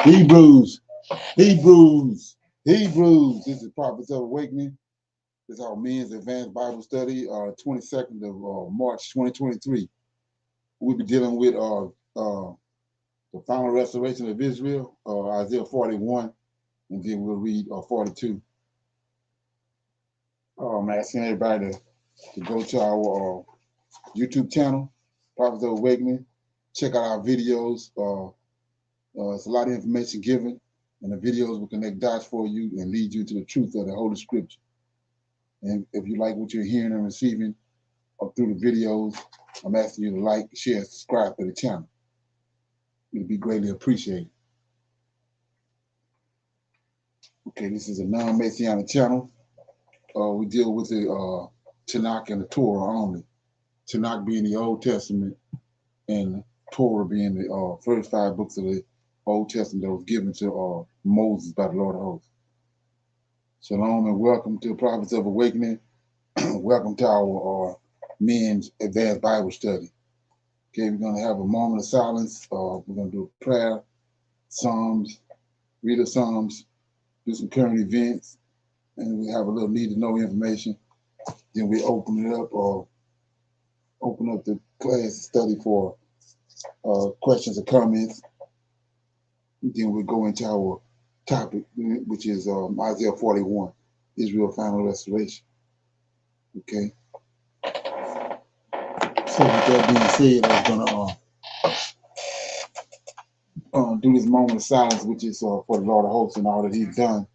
Hebrews, Hebrews, Hebrews. This is Prophets of Awakening. This is our men's advanced Bible study, 22nd of March 2023. We'll be dealing with the final restoration of Israel, Isaiah 41, and then we'll read 42. I'm asking everybody to go to our YouTube channel, Prophets of Awakening. Check out our videos. It's a lot of information given, and the videos will connect dots for you and lead you to the truth of the Holy Scripture. And if you like what you're hearing and receiving through the videos, I'm asking you to like, share, and subscribe to the channel. It'll be greatly appreciated. Okay, this is a non-Messianic channel. We deal with the Tanakh and the Torah only. Tanakh being the Old Testament, and Torah being the first 5 books of the Old Testament that was given to Moses by the Lord of hosts. Shalom and welcome to the Prophets of Awakening. Welcome to our men's advanced Bible study. Okay, we're going to have a moment of silence. We're going to do a prayer, Psalms, read the Psalms, do some current events, and we have a little need to know information. Then we open it up, open up the class study for questions or comments. Then we go into our topic, which is Isaiah 41, Israel final restoration. Okay. So with that being said, I was gonna do this moment of silence, which is for the Lord of hosts and all that He's done,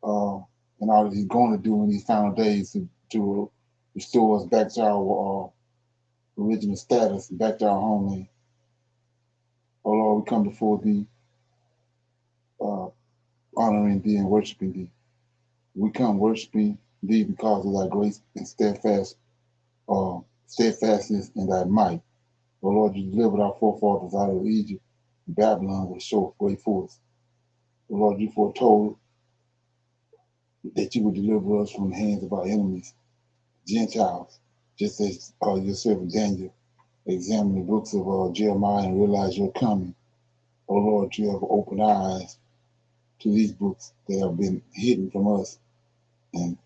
and all that He's going to do in these final days to restore us back to our original status, back to our homeland. Oh Lord, we come before Thee, honoring Thee and worshiping Thee. We come worshiping Thee because of Thy grace and steadfastness and Thy might. Oh Lord, You delivered our forefathers out of Egypt and Babylon with a show of great force. Oh Lord, You foretold that You would deliver us from the hands of our enemies, Gentiles, just as Your servant Daniel examined the books of Jeremiah and realized Your coming. Oh Lord, You have opened our eyes to these books that have been hidden from us. And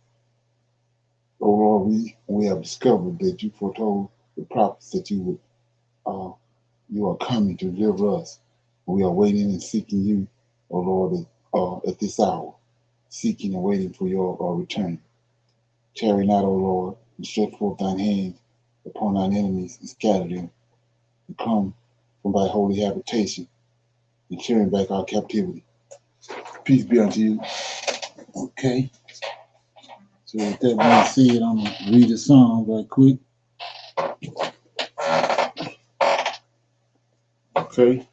oh Lord, we have discovered that You foretold the prophets that You are coming to deliver us. We are waiting and seeking You, oh Lord, at this hour, seeking and waiting for Your return. Tarry not, O Lord, and stretch forth Thine hands upon Thine enemies and scatter them, and come from Thy holy habitation and carry back our captivity. Peace be unto You. Okay. So with that being said, I'm going to read a song right quick. Okay.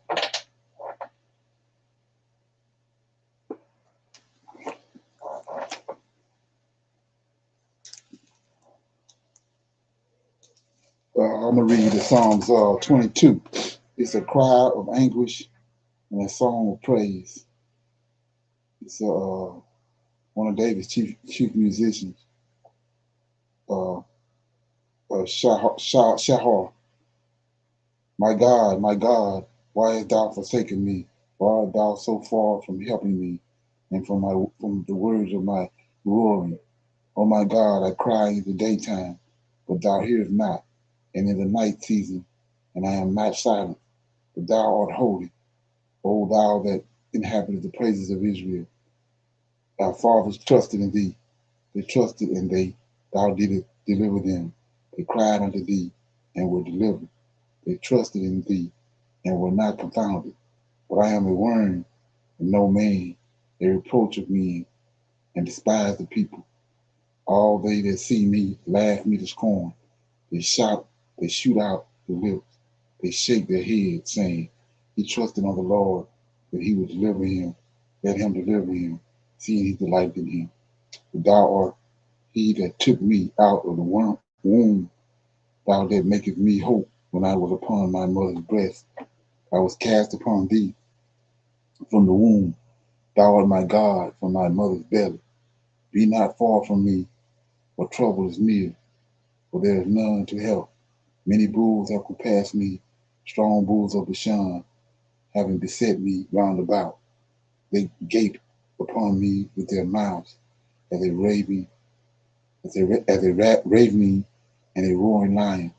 I'm going to read the Psalms 22. It's a cry of anguish and a song of praise. It's one of David's chief musicians, Shahar. My God, why hast Thou forsaken me? Why art Thou so far from helping me, and from the words of my roaring? Oh my God, I cry in the daytime, but Thou hearest not, and in the night season, and I am not silent, but Thou art holy. O Thou that inhabited the praises of Israel. Our fathers trusted in Thee. They trusted and Thou didst deliver them. They cried unto Thee and were delivered. They trusted in Thee and were not confounded. But I am a worm and no man, a reproach of men, and despise the people. All they that see me laugh me to scorn. They shoot out the lips. They shake their heads, saying, He trusted on the Lord that He would deliver him. Let Him deliver him, seeing He delighted in him. But Thou art He that took me out of the womb. Thou that makest me hope when I was upon my mother's breast. I was cast upon Thee from the womb. Thou art my God from my mother's belly. Be not far from me, for trouble is near, for there is none to help. Many bulls have compassed me, strong bulls of Bashan, having beset me round about. They gape upon me with their mouths as they rave me, rave me, and a roaring lion.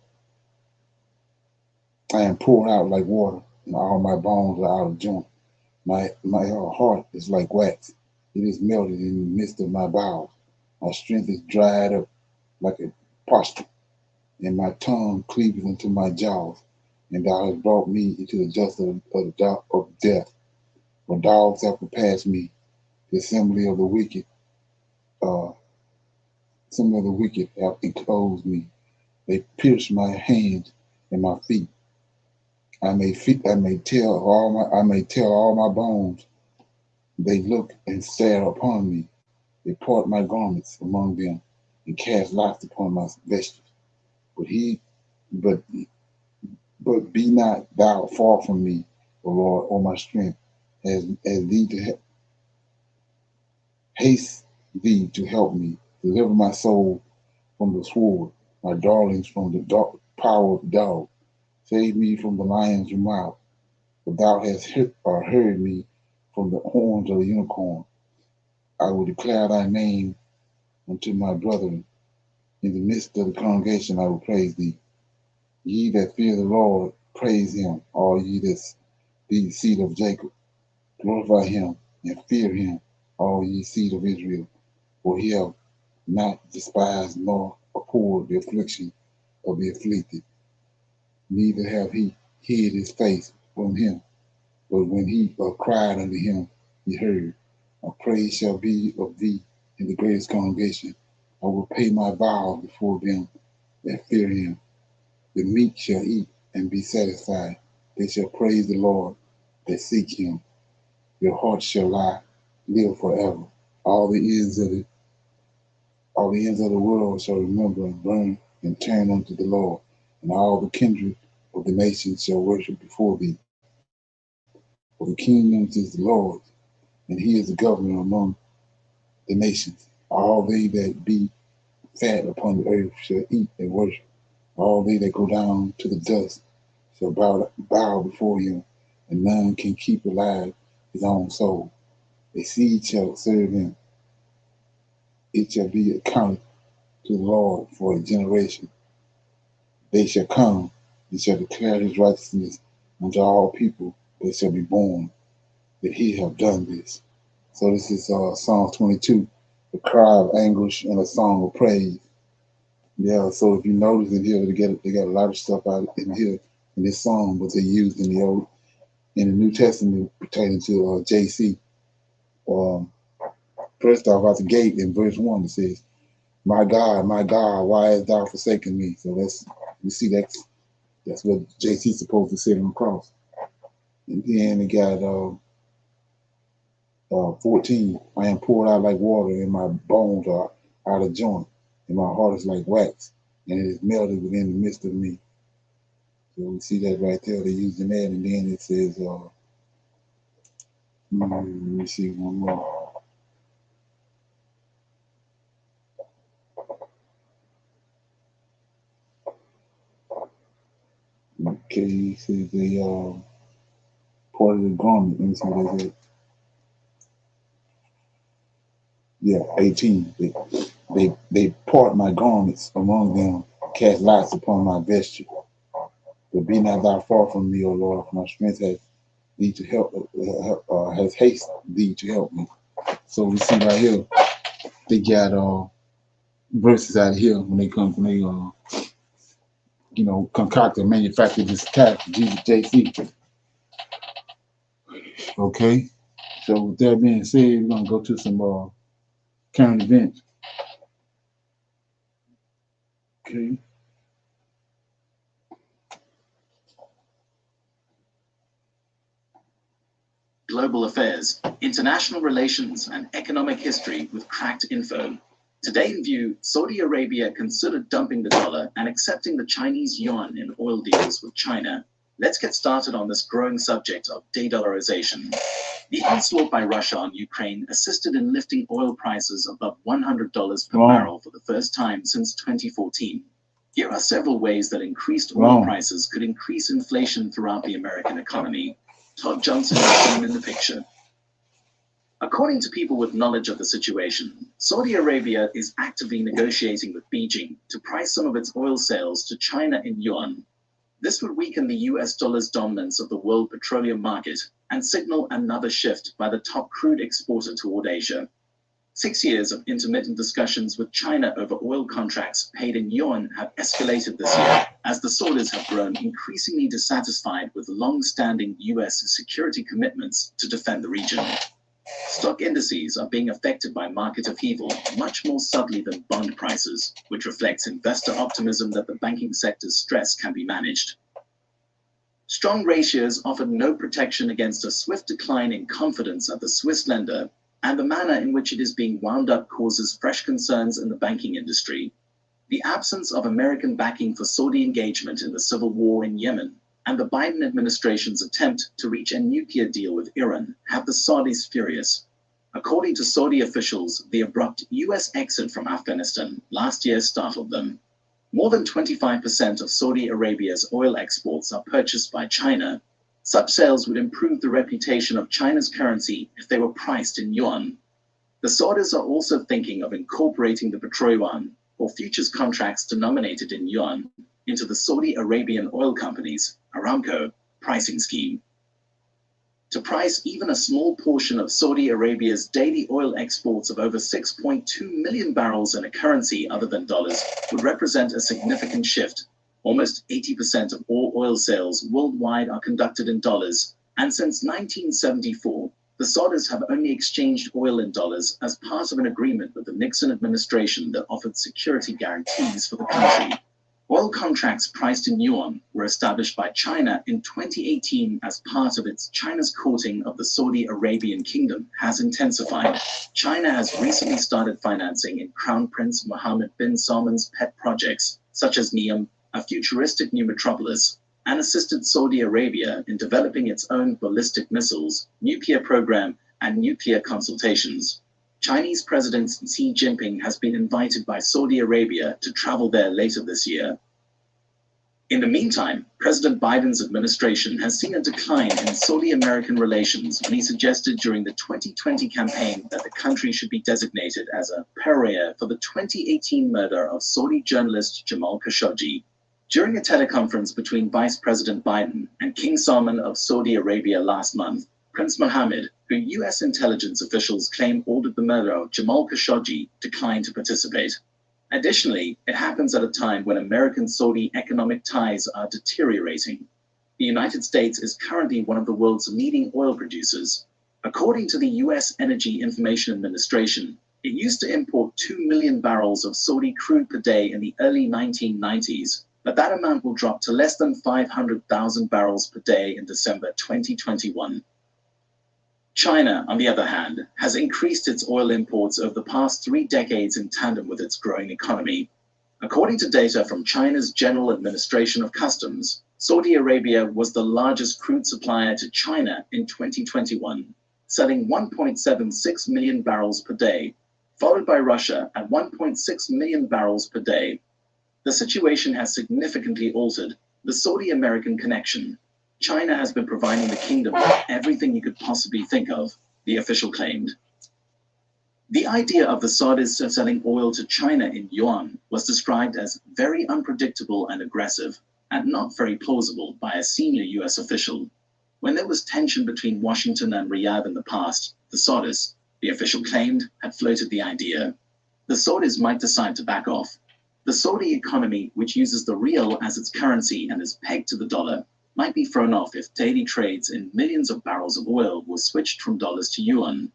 I am poured out like water, and all my bones are out of joint. My heart is like wax; it is melted in the midst of my bowels. My strength is dried up like a potsherd, and my tongue cleaves into my jaws. And thou hast brought me into the dust of death. When dogs have compassed me, the uh, assembly of the wicked have enclosed me. They pierce my hands and my feet. I may tell all my bones. They look and stare upon me. They part my garments among them and cast lots upon my vesture. But he, but but be not thou far from me, O Lord, O my strength, as thee to haste thee to help me. Deliver my soul from the sword, my darlings from the power of the dog. Save me from the lion's mouth, for thou hast heard me from the horns of the unicorn. I will declare thy name unto my brethren. In the midst of the congregation I will praise thee. Ye that fear the Lord, praise him. All ye that be the seed of Jacob, glorify him and fear him, all ye seed of Israel. For he hath not despised nor abhorred the affliction of the afflicted, neither have he hid his face from him. But when he cried unto him, he heard. My praise shall be of thee in the greatest congregation. I will pay my vow before them that fear him. The meek shall eat and be satisfied. They shall praise the Lord that seek him. Your heart shall live forever. All the ends of the world shall remember and burn and turn unto the Lord, and all the kindred of the nations shall worship before thee. For the kingdom is the Lord's, and he is the governor among the nations. All they that be fat upon the earth shall eat and worship. All they that go down to the dust shall bow before him, and none can keep alive his own soul. A seed shall serve him. It shall be accounted to the Lord for a generation. They shall come and shall declare his righteousness unto all people that shall be born, that he have done this. So this is Psalm 22, the cry of anguish and a song of praise. Yeah, so if you notice in here, they got a lot of stuff out in here in this song, but they used in the New Testament pertaining to JC. First off, out the gate in verse 1, it says, my God, why hast thou forsaken me? So we see that's what JC's supposed to say on the cross. And then it got 14, I am poured out like water, and my bones are out of joint, and my heart is like wax, and it is melted within the midst of me. So we see that right there. They're using that, and then it says, let me see one more. Okay, he says they part of the garment. Let me see what they said. Yeah, 18. They part my garments among them, cast lots upon my vesture. But be not thou far from me, O Lord, for my strength has thee to has haste thee to help me. So we see right here, they got verses out of here when they concoct and manufacture this attack, Jesus JC. Okay, so with that being said, we're gonna go to some current events. Okay. Global affairs, international relations, and economic history with cracked info. Today in view, Saudi Arabia considered dumping the dollar and accepting the Chinese yuan in oil deals with China. Let's get started on this growing subject of de-dollarization. The onslaught by Russia on Ukraine assisted in lifting oil prices above $100 per barrel for the first time since 2014. Here are several ways that increased oil prices could increase inflation throughout the American economy. Todd Johnson is seen in the picture. According to people with knowledge of the situation, Saudi Arabia is actively negotiating with Beijing to price some of its oil sales to China in yuan. This would weaken the US dollar's dominance of the world petroleum market and signal another shift by the top crude exporter toward Asia. 6 years of intermittent discussions with China over oil contracts paid in yuan have escalated this year as the Saudis have grown increasingly dissatisfied with long-standing US security commitments to defend the region. Stock indices are being affected by market upheaval much more subtly than bond prices, which reflects investor optimism that the banking sector's stress can be managed. Strong ratios offered no protection against a swift decline in confidence at the Swiss lender, and the manner in which it is being wound up causes fresh concerns in the banking industry. The absence of American backing for Saudi engagement in the civil war in Yemen and the Biden administration's attempt to reach a nuclear deal with Iran have the Saudis furious. According to Saudi officials, the abrupt US exit from Afghanistan last year startled them. More than 25% of Saudi Arabia's oil exports are purchased by China. Such sales would improve the reputation of China's currency if they were priced in yuan. The Saudis are also thinking of incorporating the petroyuan, or futures contracts denominated in yuan, into the Saudi Arabian oil company's Aramco pricing scheme. To price even a small portion of Saudi Arabia's daily oil exports of over 6.2 million barrels in a currency other than dollars would represent a significant shift. Almost 80% of all oil sales worldwide are conducted in dollars, and since 1974, the Saudis have only exchanged oil in dollars as part of an agreement with the Nixon administration that offered security guarantees for the country. Oil contracts priced in yuan were established by China in 2018 as part of China's courting of the Saudi Arabian kingdom has intensified. China has recently started financing in Crown Prince Mohammed bin Salman's pet projects, such as Neom, a futuristic new metropolis, and assisted Saudi Arabia in developing its own ballistic missiles, nuclear program, and nuclear consultations. Chinese President Xi Jinping has been invited by Saudi Arabia to travel there later this year. In the meantime, President Biden's administration has seen a decline in Saudi-American relations when he suggested during the 2020 campaign that the country should be designated as a pariah for the 2018 murder of Saudi journalist Jamal Khashoggi. During a teleconference between Vice President Biden and King Salman of Saudi Arabia last month, Prince Mohammed, who US intelligence officials claim ordered the murder of Jamal Khashoggi, declined to participate. Additionally, it happens at a time when American-Saudi economic ties are deteriorating. The United States is currently one of the world's leading oil producers. According to the US Energy Information Administration, it used to import 2 million barrels of Saudi crude per day in the early 1990s, but that amount will drop to less than 500,000 barrels per day in December 2021. China, on the other hand, has increased its oil imports over the past 3 decades in tandem with its growing economy. According to data from China's General Administration of Customs, Saudi Arabia was the largest crude supplier to China in 2021, selling 1.76 million barrels per day, followed by Russia at 1.6 million barrels per day. The situation has significantly altered the Saudi-American connection. China has been providing the kingdom with everything you could possibly think of, the official claimed. The idea of the Saudis selling oil to China in yuan was described as very unpredictable and aggressive, and not very plausible by a senior US official. When there was tension between Washington and Riyadh in the past, the Saudis, the official claimed, had floated the idea. The Saudis might decide to back off. The Saudi economy, which uses the rial as its currency and is pegged to the dollar, might be thrown off if daily trades in millions of barrels of oil were switched from dollars to yuan.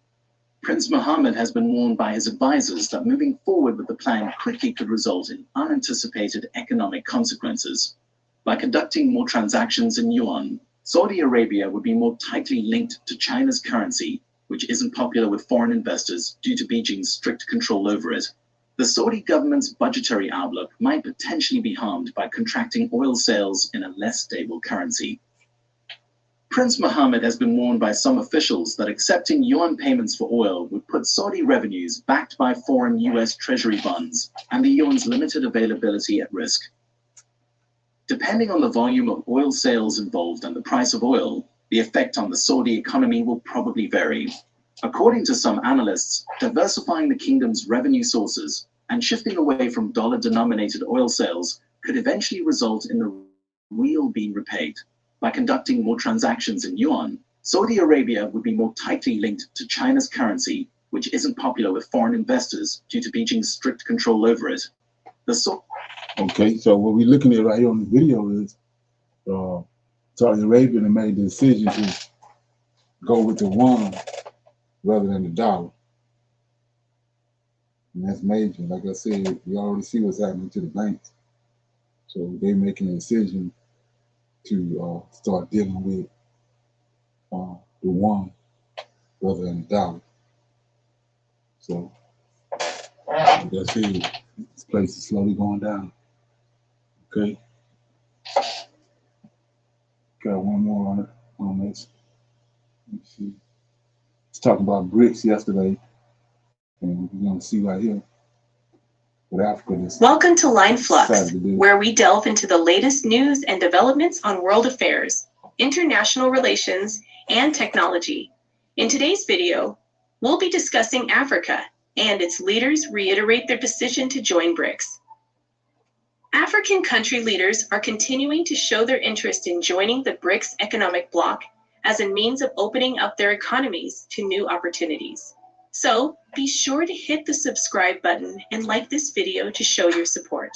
Prince Mohammed has been warned by his advisors that moving forward with the plan quickly could result in unanticipated economic consequences. By conducting more transactions in yuan, Saudi Arabia would be more tightly linked to China's currency, which isn't popular with foreign investors due to Beijing's strict control over it. The Saudi government's budgetary outlook might potentially be harmed by contracting oil sales in a less stable currency. Prince Mohammed has been warned by some officials that accepting yuan payments for oil would put Saudi revenues backed by foreign US Treasury bonds and the yuan's limited availability at risk. Depending on the volume of oil sales involved and the price of oil, the effect on the Saudi economy will probably vary. According to some analysts, diversifying the kingdom's revenue sources and shifting away from dollar-denominated oil sales could eventually result in the real being repaid. By conducting more transactions in yuan, Saudi Arabia would be more tightly linked to China's currency, which isn't popular with foreign investors due to Beijing's strict control over it. Okay, so what we're looking at right here on the video is Saudi Arabia made the decision to go with the yuan rather than the dollar. And that's major. Like I said, we already see what's happening to the banks. So they're making a decision to start dealing with the yuan rather than the dollar. So like I said, this place is slowly going down. Okay. Got one more on it on this. Let's see. Let's talk about BRICS yesterday. And we're going to see right here what Africa is. Welcome to Line Flux, where we delve into the latest news and developments on world affairs, international relations, and technology. In today's video, we'll be discussing Africa, and its leaders reiterate their decision to join BRICS. African country leaders are continuing to show their interest in joining the BRICS economic bloc as a means of opening up their economies to new opportunities. So be sure to hit the subscribe button and like this video to show your support.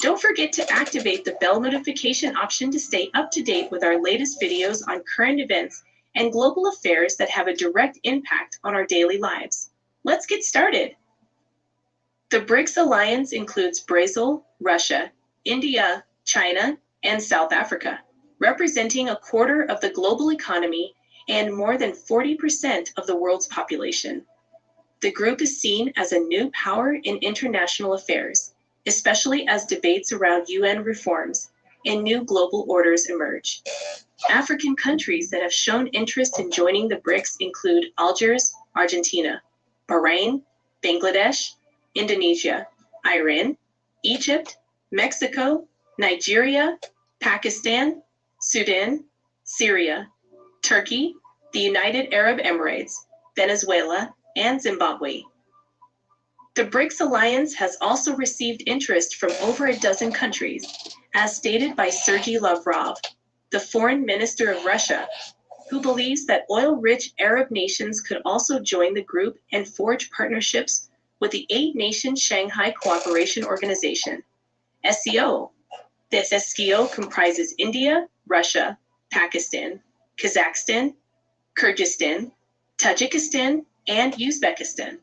Don't forget to activate the bell notification option to stay up to date with our latest videos on current events and global affairs that have a direct impact on our daily lives. Let's get started. The BRICS alliance includes Brazil, Russia, India, China, and South Africa, representing a quarter of the global economy and more than 40% of the world's population. The group is seen as a new power in international affairs, especially as debates around UN reforms and new global orders emerge. African countries that have shown interest in joining the BRICS include Algiers, Argentina, Bahrain, Bangladesh, Indonesia, Iran, Egypt, Mexico, Nigeria, Pakistan, Sudan, Syria, Turkey, the United Arab Emirates, Venezuela, and Zimbabwe. The BRICS alliance has also received interest from over a dozen countries, as stated by Sergei Lavrov, the foreign minister of Russia, who believes that oil-rich Arab nations could also join the group and forge partnerships with the 8-nation Shanghai Cooperation Organization, SCO. This SCO comprises India, Russia, Pakistan, Kazakhstan, Kyrgyzstan, Tajikistan, and Uzbekistan.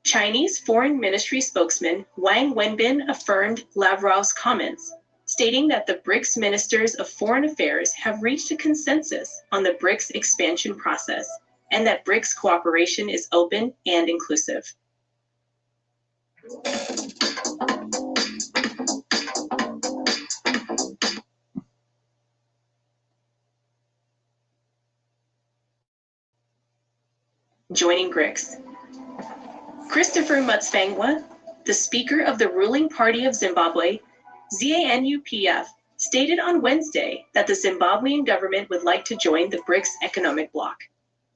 Chinese Foreign Ministry spokesman Wang Wenbin affirmed Lavrov's comments, stating that the BRICS ministers of foreign affairs have reached a consensus on the BRICS expansion process and that BRICS cooperation is open and inclusive. Joining BRICS. Christopher Mutsvangwa, the Speaker of the ruling party of Zimbabwe, ZANU-PF, stated on Wednesday that the Zimbabwean government would like to join the BRICS economic bloc.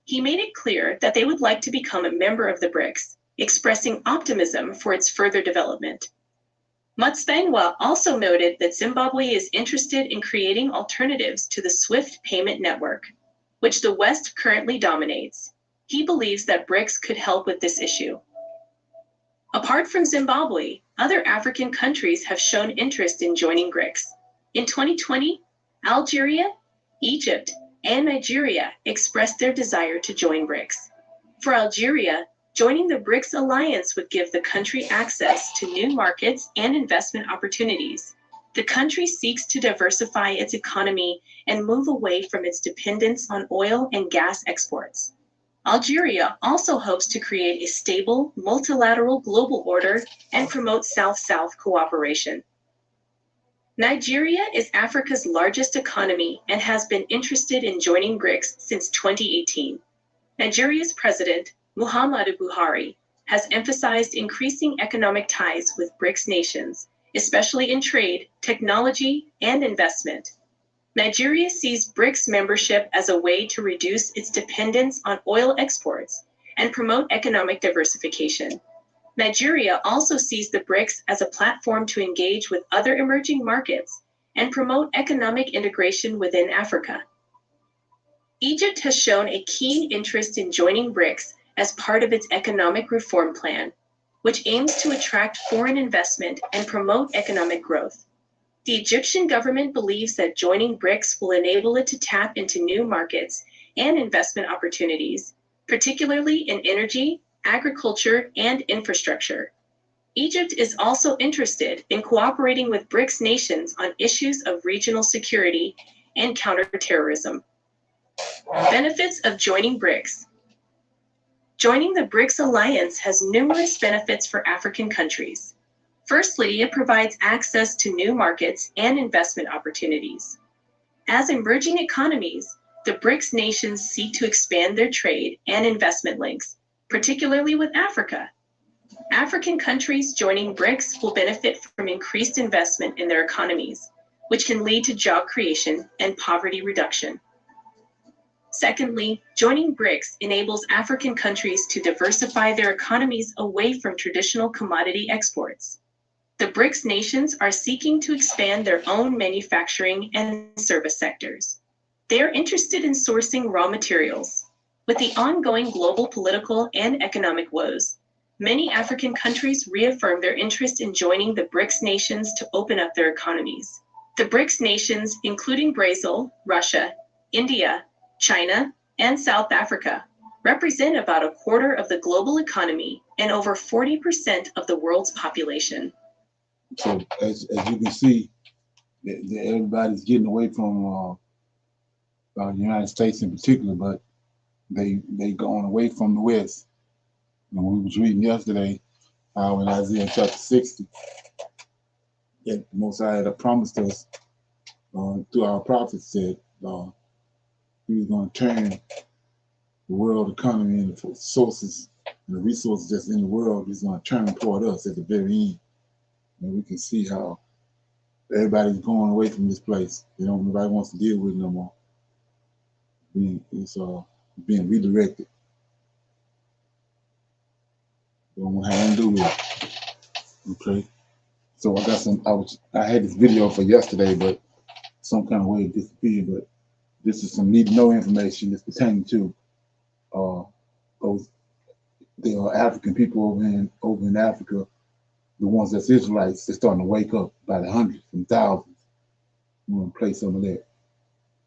He made it clear that they would like to become a member of the BRICS, expressing optimism for its further development. Mutsvangwa also noted that Zimbabwe is interested in creating alternatives to the SWIFT payment network, which the West currently dominates. He believes that BRICS could help with this issue. Apart from Zimbabwe, other African countries have shown interest in joining BRICS. In 2020, Algeria, Egypt, and Nigeria expressed their desire to join BRICS. For Algeria, joining the BRICS alliance would give the country access to new markets and investment opportunities. The country seeks to diversify its economy and move away from its dependence on oil and gas exports. Algeria also hopes to create a stable, multilateral global order and promote South-South cooperation. Nigeria is Africa's largest economy and has been interested in joining BRICS since 2018. Nigeria's president, Muhammadu Buhari, has emphasized increasing economic ties with BRICS nations, especially in trade, technology, and investment. Nigeria sees BRICS membership as a way to reduce its dependence on oil exports and promote economic diversification. Nigeria also sees the BRICS as a platform to engage with other emerging markets and promote economic integration within Africa. Egypt has shown a keen interest in joining BRICS as part of its economic reform plan, which aims to attract foreign investment and promote economic growth. The Egyptian government believes that joining BRICS will enable it to tap into new markets and investment opportunities, particularly in energy, agriculture, and infrastructure. Egypt is also interested in cooperating with BRICS nations on issues of regional security and counterterrorism. Benefits of joining BRICS. Joining the BRICS alliance has numerous benefits for African countries. Firstly, it provides access to new markets and investment opportunities. As emerging economies, the BRICS nations seek to expand their trade and investment links, particularly with Africa. African countries joining BRICS will benefit from increased investment in their economies, which can lead to job creation and poverty reduction. Secondly, joining BRICS enables African countries to diversify their economies away from traditional commodity exports. The BRICS nations are seeking to expand their own manufacturing and service sectors. They are interested in sourcing raw materials. With the ongoing global political and economic woes, many African countries reaffirm their interest in joining the BRICS nations to open up their economies. The BRICS nations, including Brazil, Russia, India, China, and South Africa, represent about a quarter of the global economy and over 40% of the world's population. So as you can see, everybody's getting away from the United States in particular, but they going away from the West. And we was reading yesterday how in Isaiah chapter 60, that the Most High had promised us through our prophets said he was going to turn the world economy and the sources and the resources that's in the world, he's going to turn toward us at the very end. And we can see how everybody's going away from this place. Nobody wants to deal with it no more. It's being redirected. They don't have nothing to do with it. Okay. So I got I had this video for yesterday, but some kind of way it disappeared. But this is some need to know information that's pertaining to there are African people over in Africa, the ones that's Israelites, they're starting to wake up by the hundreds and thousands. I'm going to play some of that.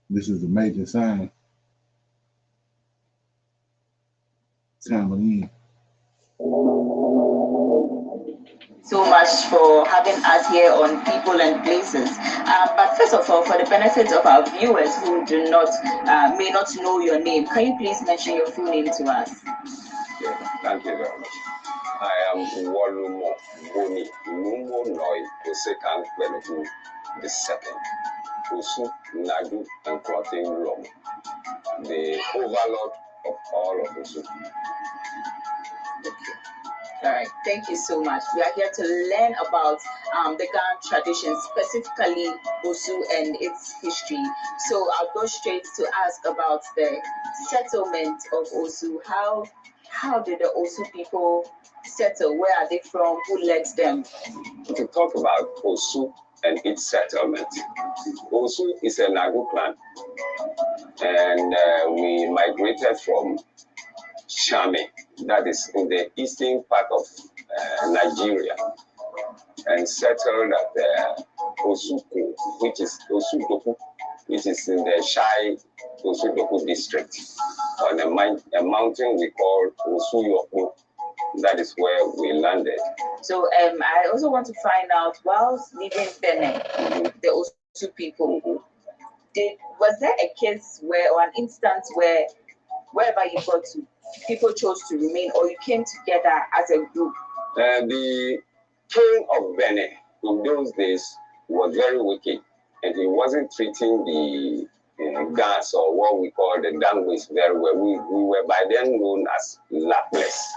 This is a major sign. Time of the end. So much for having us here on People and Places. But first of all, for the benefit of our viewers who may not know your name, can you please mention your full name to us? Yeah, thank you very much. I am Walumo Boni Lumbo Noi Osekan Benefu the second, Osu Nadu and Clothing Lom, the overlord of all of Osu. All right, thank you so much. We are here to learn about the Ghana tradition, specifically Osu and its history. So I'll go straight to ask about the settlement of Osu. How did the Osu people settle? Where are they from? Who led them? To talk about Osu and its settlement, Osu is a Nagu clan, and we migrated from Shame, that is in the eastern part of Nigeria, and settled at Osuko, which is Osudoku, which is in the Shai Osudoku district, on a mountain we call Osuyoko. That is where we landed. So I also want to find out, whilst leaving Benin, the Osu people, was there a case or an instance where wherever you got to, people chose to remain, or you came together as a group? The king of Benin in those days was very wicked, and he wasn't treating the Gans, or what we call the Dangwis, very well. We were by then known as Lapless.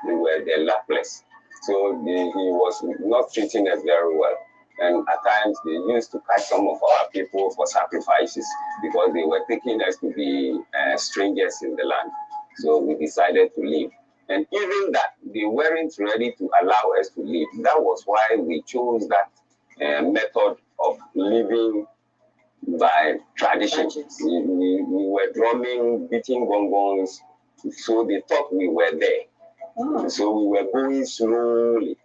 We were the Lapless. So he was not treating us very well. And at times they used to catch some of our people for sacrifices because they were taking us to be strangers in the land. So we decided to leave. And even that, they weren't ready to allow us to live. That was why we chose that method of living by tradition. We were drumming, beating gongs, so they thought we were there. Oh. So we were going slowly.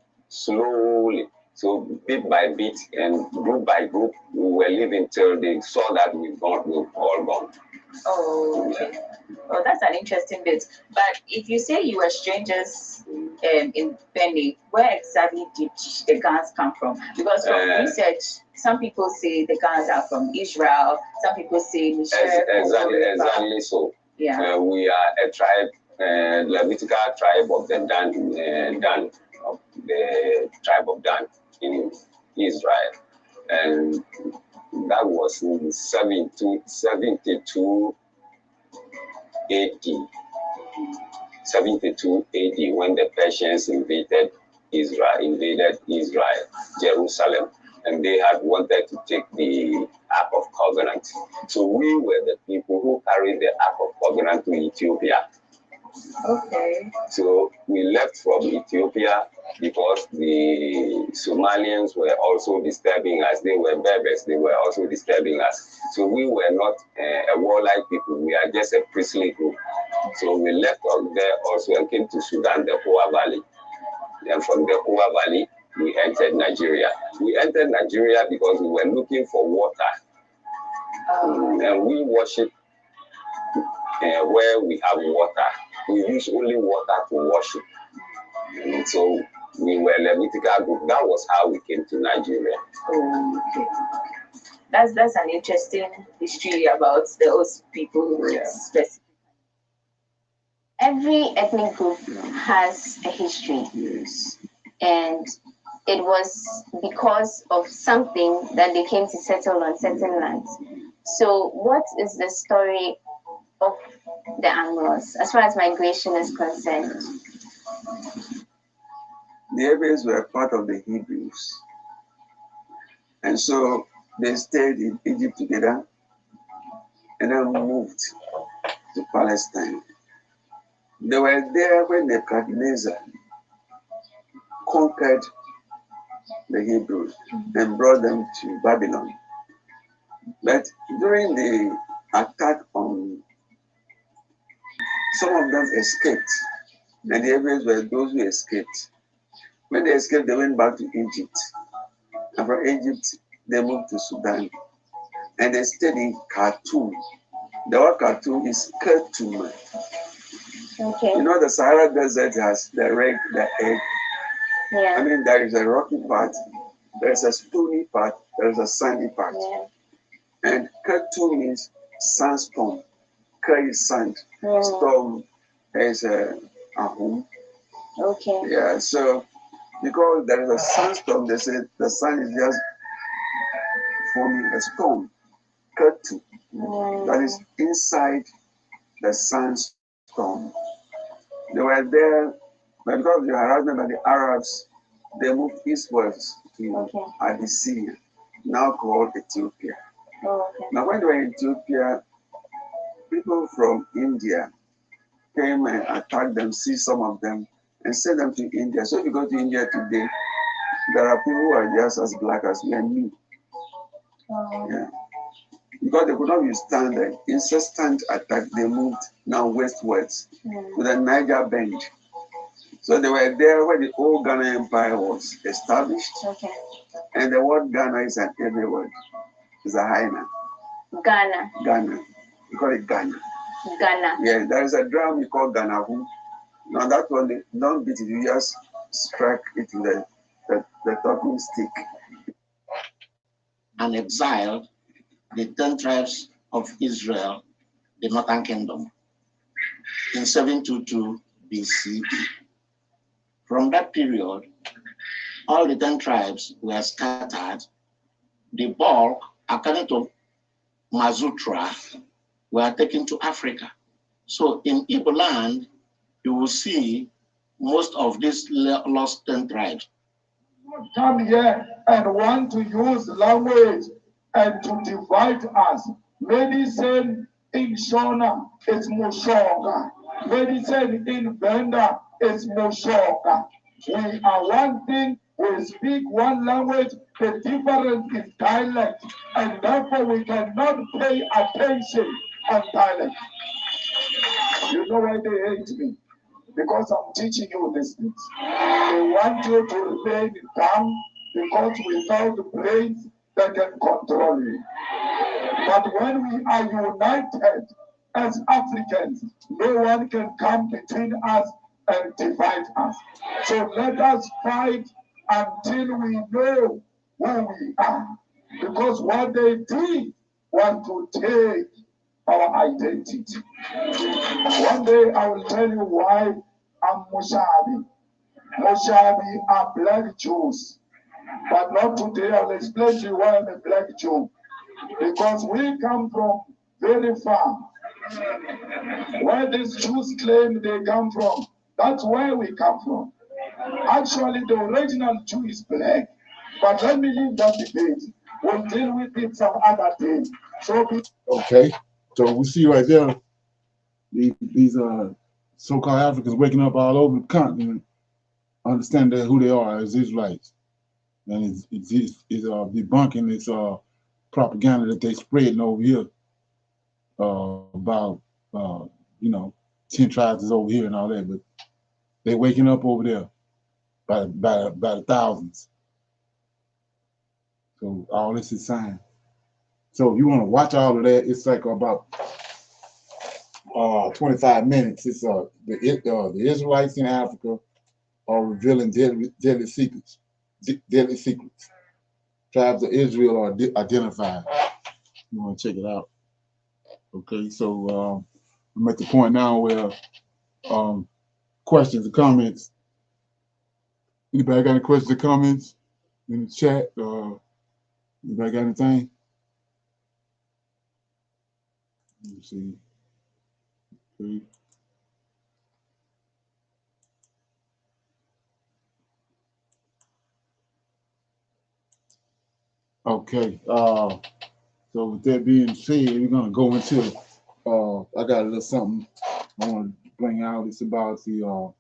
So bit by bit and group by group, we were living till they saw that we've all gone. Oh, okay. Oh, that's an interesting bit. But if you say you were strangers in Benin, where exactly did the guns come from? Because from research, some people say the guns are from Israel. Some people say exactly so. Yeah. We are a tribe, Levitical tribe of the Dan, of the tribe of Dan in Israel, and that was in 72 AD. 72 AD when the Persians invaded Israel, Jerusalem, and they had wanted to take the Ark of Covenant. So we were the people who carried the Ark of Covenant to Ethiopia. Okay. So we left from Ethiopia because the Somalians were also disturbing us. They were Berbers. They were also disturbing us. So we were not a warlike people. We are just a priestly group. So we left there also and came to Sudan, the Hoa Valley. And from the Hoa Valley, we entered Nigeria. We entered Nigeria because we were looking for water. And we worship where we have water. We use only water to worship. And so we were Levitical group. That was how we came to Nigeria. Okay. That's an interesting history about those people. Yeah. Every ethnic group has a history. Yes. And it was because of something that they came to settle on certain lands. So what is the story of the Anglos as far as migration is concerned? The Hebrews were part of the Hebrews. And so they stayed in Egypt together and then moved to Palestine. They were there when Nebuchadnezzar conquered the Hebrews and brought them to Babylon. But during the attack on, some of them escaped, and the Hebrews were those who escaped. When they escaped, they went back to Egypt. And from Egypt, they moved to Sudan. And they stayed in Khartoum. The word Khartoum is Khartoum. Okay. You know, the Sahara Desert has the egg. Yeah. I mean, there is a rocky part, there is a stony part, there is a sandy part. Yeah. And Khartoum means sandstorm. Kar is sand. Yeah. Storm is a home. Okay. Yeah, so because there is a sandstorm, they say the sun is just forming a storm. Khartoum. That is inside the sandstorm. They were there, but because of the harassment by the Arabs, they moved eastwards to Abyssinia, now called Ethiopia. Okay. Now, when they were in Ethiopia, people from India came and attacked them, seized some of them, and sent them to India. So if you go to India today, there are people who are just as black as you and me. Yeah. Because they could not withstand the incessant attack, they moved now westwards to the Niger Bend. So they were there where the old Ghana Empire was established. Okay. And the word Ghana is an every word. It's a hyena. Ghana. Ghana. We call it Ghana. Ghana. Yeah, there is a drum we call Ghana. Now that one, don't beat it, you just strike it with the talking stick. And exiled the 10 tribes of Israel, the northern kingdom, in 722 BCE. From that period, all the 10 tribes were scattered. The bulk, according to Mazutra, were taken to Africa. So in Igbo land, you will see most of these lost 10 tribes. Come here and want to use language and to divide us. Medicine in Shona is Mushonga. Medicine in Benda is Mushoka. We are one thing, we speak one language, the difference is dialect, and therefore we cannot pay attention on dialect. You know why they hate me? Because I'm teaching you these things. They want you to remain dumb because without brains, they can control you. But when we are united as Africans, no one can come between us and divide us. So let us fight until we know who we are. Because what they did was to take our identity. One day I will tell you why I'm Mushabi. Mushabi are black Jews. But not today. I'll explain to you why I'm a black Jew. Because we come from very far. Where these Jews claim they come from, that's where we come from. Actually, the original Jew is black. But let me leave that debate. We'll deal with it some other day. Okay, so we see right there these so-called Africans waking up all over the continent, understand that who they are as Israelites, and it's debunking this propaganda that they spreading over here about 10 tribes is over here and all that, but they waking up over there by the thousands. So all this is sign. So if you want to watch all of that, it's like about 25 minutes. It's the Israelites in Africa are revealing deadly secrets. Deadly secrets. Tribes of Israel are identified. You want to check it out. Okay, so I'm at the point now where questions or comments. Anybody got any questions or comments in the chat? Anybody got anything? Let me see. Okay. Okay. So with that being said, we're gonna go into I got a little something I want to bring out. It's about the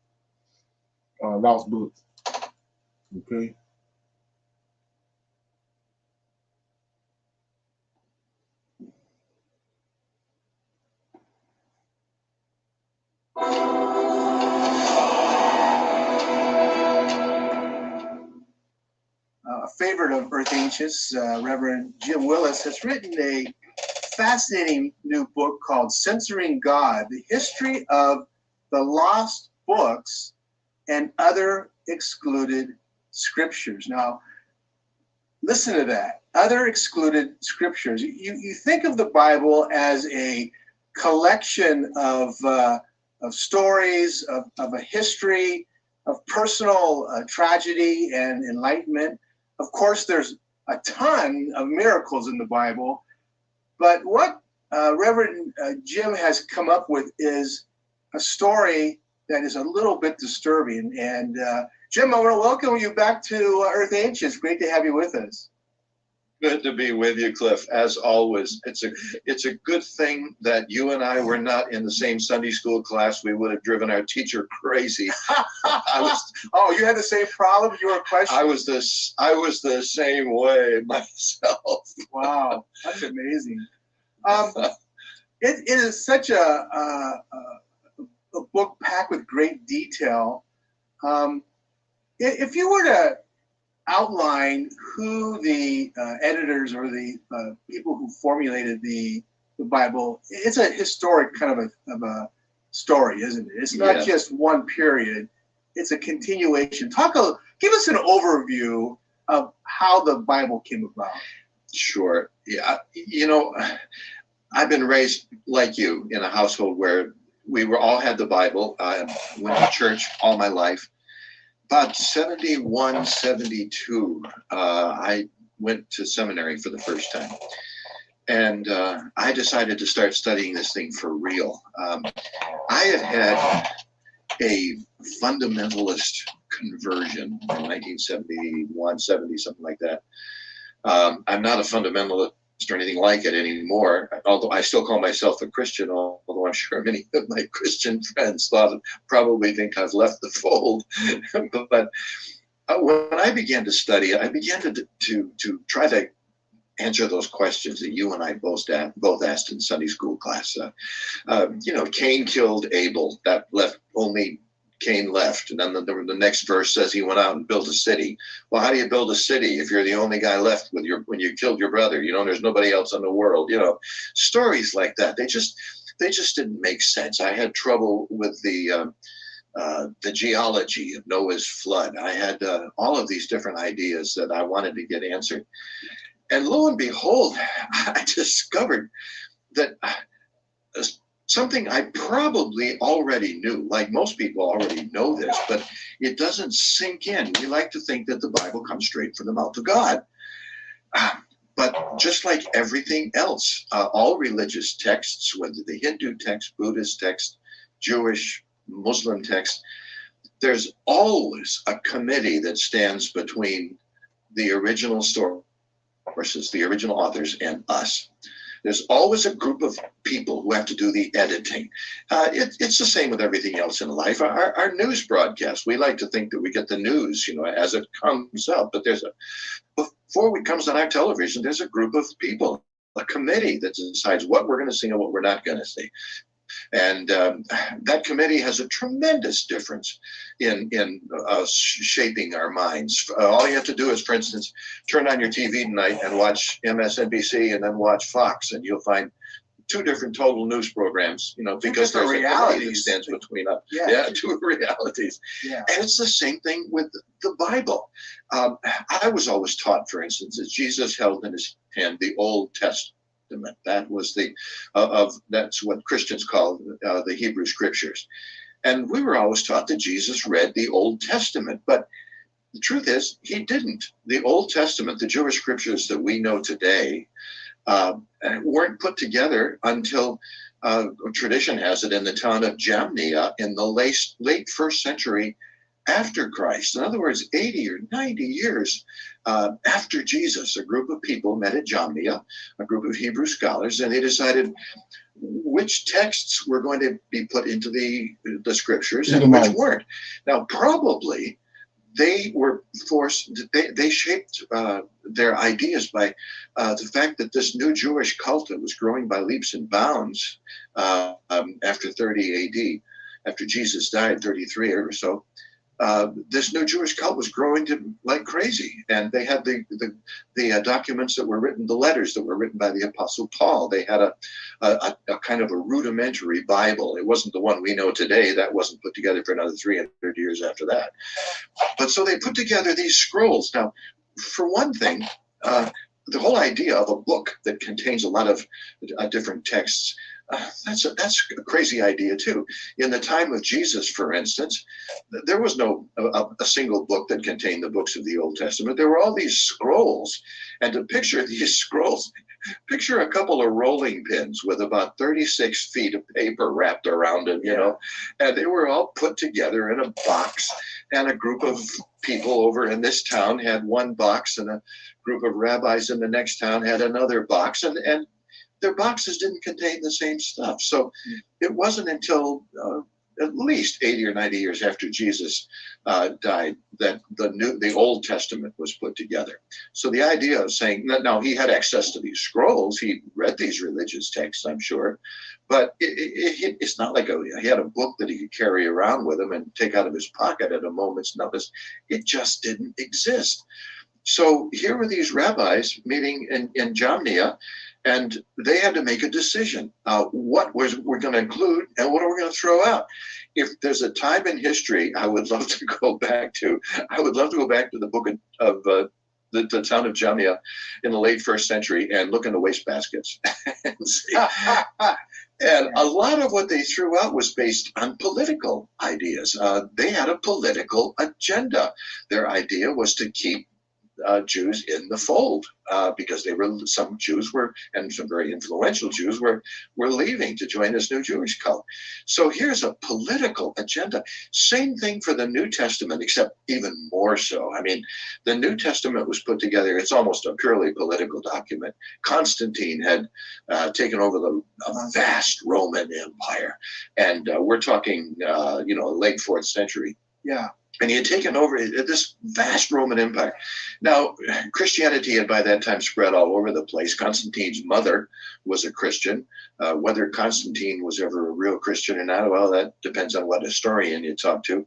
lost books. Okay. A favorite of Earth Ancients, Reverend Jim Willis, has written a fascinating new book called Censoring God, the history of the lost books and other excluded scriptures. Now, listen to that, other excluded scriptures. You think of the Bible as a collection of stories, of a history, of personal tragedy and enlightenment. Of course, there's a ton of miracles in the Bible, but what Reverend Jim has come up with is a story that is a little bit disturbing. And Jim, I want to welcome you back to Earth Ancients. Great to have you with us. Good to be with you, Cliff. As always, it's a good thing that you and I were not in the same Sunday school class. We would have driven our teacher crazy. Oh, you had the same problem? You were questioning? I was the same way myself. Wow, that's amazing. It is such a book packed with great detail. If you were to outline who the editors or the people who formulated the Bible, it's a historic kind of a story, isn't it? It's not just one period; it's a continuation. Give us an overview of how the Bible came about. Sure. Yeah. I've been raised like you in a household where we all had the Bible. I went to church all my life. About 71, 72, I went to seminary for the first time. And I decided to start studying this thing for real. I had a fundamentalist conversion in 1971, 70, something like that. I'm not a fundamentalist or anything like it anymore, although I still call myself a Christian, although I'm sure many of my Christian friends probably think I've left the fold. But when I began to study, I began to try to answer those questions that you and I both asked in Sunday school class. Cain killed Abel. That left only Cain left. And then the next verse says he went out and built a city. Well, how do you build a city if you're the only guy left when you killed your brother? There's nobody else in the world. Stories like that. They just didn't make sense. I had trouble with the geology of Noah's flood. I had all of these different ideas that I wanted to get answered. And lo and behold, I discovered that something I probably already knew, like most people already know this, but it doesn't sink in. We like to think that the Bible comes straight from the mouth of God. But just like everything else, all religious texts, whether the Hindu text, Buddhist text, Jewish, Muslim text, there's always a committee that stands between the original story versus the original authors and us. There's always a group of people who have to do the editing. It's the same with everything else in life. Our news broadcast, we like to think that we get the news, as it comes up. But before it comes on our television, there's a group of people, a committee that decides what we're going to see and what we're not going to see. And that committee has a tremendous difference in shaping our minds. All you have to do is, for instance, turn on your TV tonight and watch MSNBC and then watch Fox, and you'll find two different total news programs, because there's a reality that stands between us. Yeah, two realities. Yeah. And it's the same thing with the Bible. I was always taught, for instance, that Jesus held in his hand the Old Testament. That was that's what Christians call the Hebrew Scriptures. And we were always taught that Jesus read the Old Testament, but the truth is he didn't. The Old Testament, the Jewish Scriptures that we know today, weren't put together until tradition has it in the town of Jamnia in the late first century after Christ. In other words, 80 or 90 years after Jesus, a group of people met at Jamnia, a group of Hebrew scholars, and they decided which texts were going to be put into the scriptures and which weren't. Now, probably they were forced, they shaped their ideas by the fact that this new Jewish cult that was growing by leaps and bounds after 30 AD, after Jesus died, 33 or so, this new Jewish cult was growing like crazy. And they had the documents that were written, the letters that were written by the Apostle Paul. They had a kind of a rudimentary Bible. It wasn't the one we know today. That wasn't put together for another 300 years after that. But so they put together these scrolls. Now, for one thing, the whole idea of a book that contains a lot of different texts, that's a crazy idea too. In the time of Jesus, for instance, there was no a single book that contained the books of the Old Testament. There were all these scrolls, and to picture these scrolls, picture a couple of rolling pins with about 36 feet of paper wrapped around them, and they were all put together in a box. And a group of people over in this town had one box, and a group of rabbis in the next town had another box, and their boxes didn't contain the same stuff. So it wasn't until at least 80 or 90 years after Jesus died that the Old Testament was put together. So the idea of saying, now he had access to these scrolls, he read these religious texts, I'm sure, but it's not like he had a book that he could carry around with him and take out of his pocket at a moment's notice. It just didn't exist. So here were these rabbis meeting in Jamnia, and they had to make a decision. What we're going to include and what are we going to throw out? If there's a time in history I would love to go back to, the book of the town of Jamnia in the late first century and look in the wastebaskets and see. And a lot of what they threw out was based on political ideas. They had a political agenda. Their idea was to keep Jews in the fold because some Jews were, and some very influential Jews were leaving to join this new Jewish cult. So here's a political agenda. Same thing for the New Testament, except even more so. I mean, the New Testament was put together, it's almost a purely political document. Constantine had taken over a vast Roman Empire. And we're talking, late 4th century. Yeah. And he had taken over this vast Roman Empire. Now, Christianity had by that time spread all over the place. Constantine's mother was a Christian. Whether Constantine was ever a real Christian or not, well, that depends on what historian you talk to.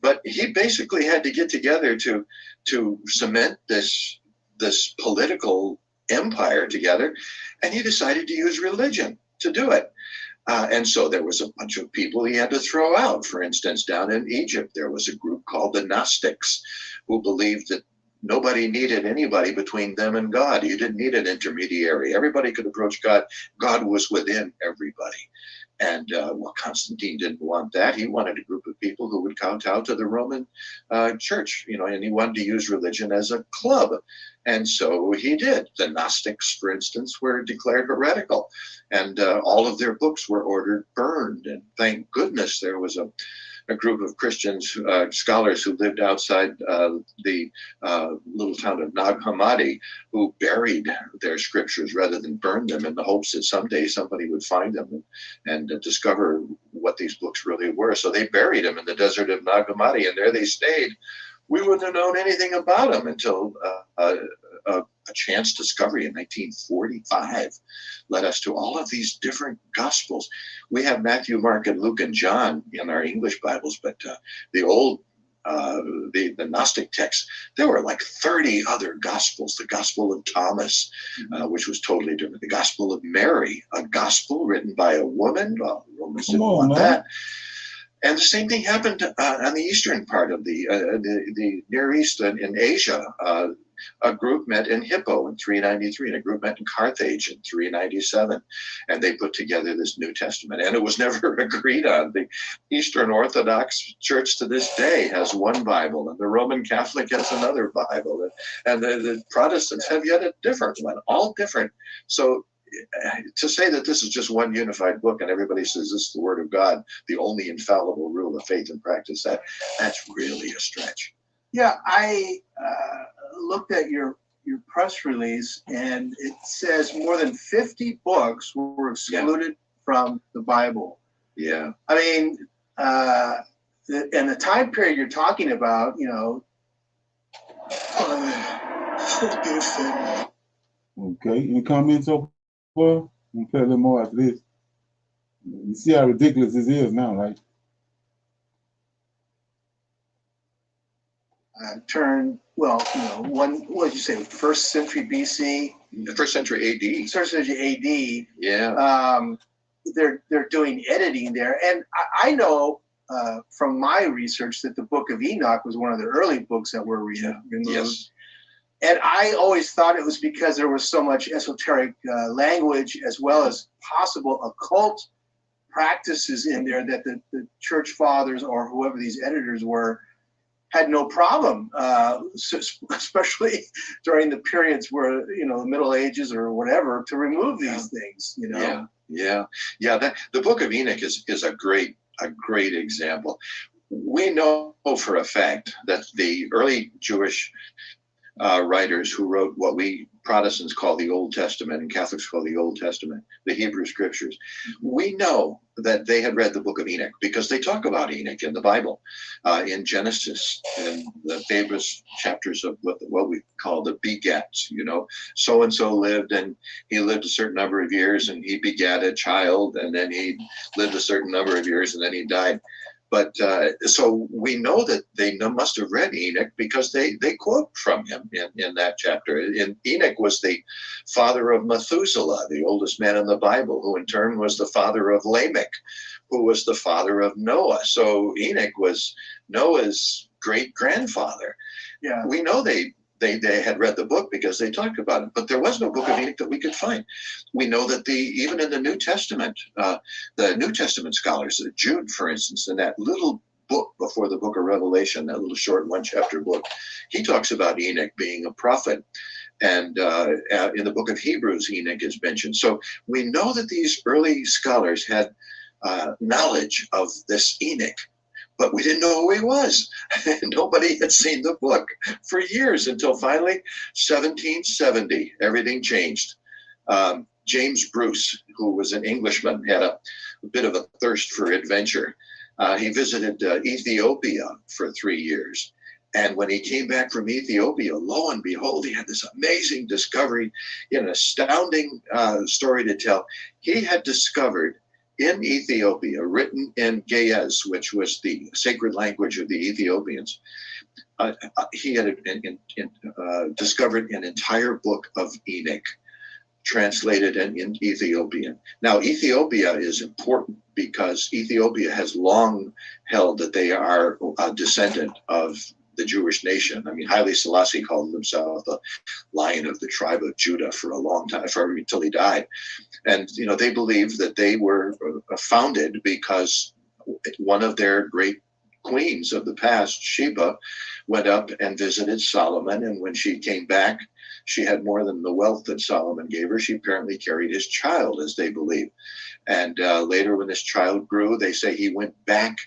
But he basically had to get together to cement this political empire together. And he decided to use religion to do it. And so there was a bunch of people he had to throw out. For instance, down in Egypt, there was a group called the Gnostics who believed that nobody needed anybody between them and God. You didn't need an intermediary. Everybody could approach God. God was within everybody. And Constantine didn't want that. He wanted a group of people who would kowtow to the Roman church, and he wanted to use religion as a club. And so he did. The Gnostics, for instance, were declared heretical, and all of their books were ordered burned. And thank goodness there was a group of Christians, scholars who lived outside the little town of Nag Hammadi, who buried their scriptures rather than burn them, in the hopes that someday somebody would find them and discover what these books really were. So they buried them in the desert of Nag Hammadi, and there they stayed. We wouldn't have known anything about them until a chance discovery in 1945 led us to all of these different gospels. We have Matthew, Mark, and Luke, and John in our English Bibles, but the old, the Gnostic texts, there were like 30 other gospels. The Gospel of Thomas, which was totally different. The Gospel of Mary, a gospel written by a woman. Well, Romans didn't want that. And the same thing happened on the eastern part of the Near East and in Asia. A group met in Hippo in 393, and a group met in Carthage in 397. And they put together this New Testament, and it was never agreed on. The Eastern Orthodox Church to this day has one Bible, and the Roman Catholic has another Bible, and the Protestants have yet a different one, all different. So to say that this is just one unified book and everybody says this is the Word of God, the only infallible rule of faith and practice, that's really a stretch. Yeah, I looked at your press release, and it says more than 50 books were excluded from the Bible. Yeah. I mean, and the time period you're talking about, Okay, any comments so far? We'll play a little more after this. You see how ridiculous this is now, right? What did you say, 1st century BC? The 1st century AD. 1st century AD. Yeah. They're doing editing there. And I know from my research that the Book of Enoch was one of the early books that were removed. Yes. And I always thought it was because there was so much esoteric language as well as possible occult practices in there that the church fathers or whoever these editors were had no problem, especially during the periods where, the Middle Ages or whatever, to remove these things, Yeah. The Book of Enoch is a great example. We know for a fact that the early Jewish writers who wrote what we Protestants call the Old Testament and Catholics call the Old Testament, the Hebrew Scriptures, we know that they had read the Book of Enoch because they talk about Enoch in the Bible, in Genesis, in the famous chapters of what we call the begats. So-and-so lived, and he lived a certain number of years, and he begat a child, and then he lived a certain number of years, and then he died. But so we know that they must have read Enoch because they quote from him in that chapter. Enoch was the father of Methuselah, the oldest man in the Bible, who in turn was the father of Lamech, who was the father of Noah. So Enoch was Noah's great-grandfather. Yeah. We know they had read the book because they talked about it, but there was no Book of Enoch that we could find. We know that even in the New Testament, the New Testament scholars, Jude, for instance, in that little book before the book of Revelation, that little short one-chapter book, he talks about Enoch being a prophet. And in the book of Hebrews, Enoch is mentioned. So we know that these early scholars had knowledge of this Enoch, but we didn't know who he was. Nobody had seen the book for years until finally 1770, everything changed. James Bruce, who was an Englishman, had a bit of a thirst for adventure. He visited Ethiopia for 3 years. And when he came back from Ethiopia, lo and behold, he had this amazing discovery, an astounding story to tell. He had discovered in Ethiopia, written in Ge'ez, which was the sacred language of the Ethiopians, he had discovered an entire book of Enoch, translated in Ethiopian. Now, Ethiopia is important because Ethiopia has long held that they are a descendant of the Jewish nation. I mean, Haile Selassie called himself the Lion of the tribe of Judah for a long time, until he died. And, they believe that they were founded because one of their great queens of the past, Sheba, went up and visited Solomon. And when she came back, she had more than the wealth that Solomon gave her. She apparently carried his child, as they believe. And later, when this child grew, they say he went back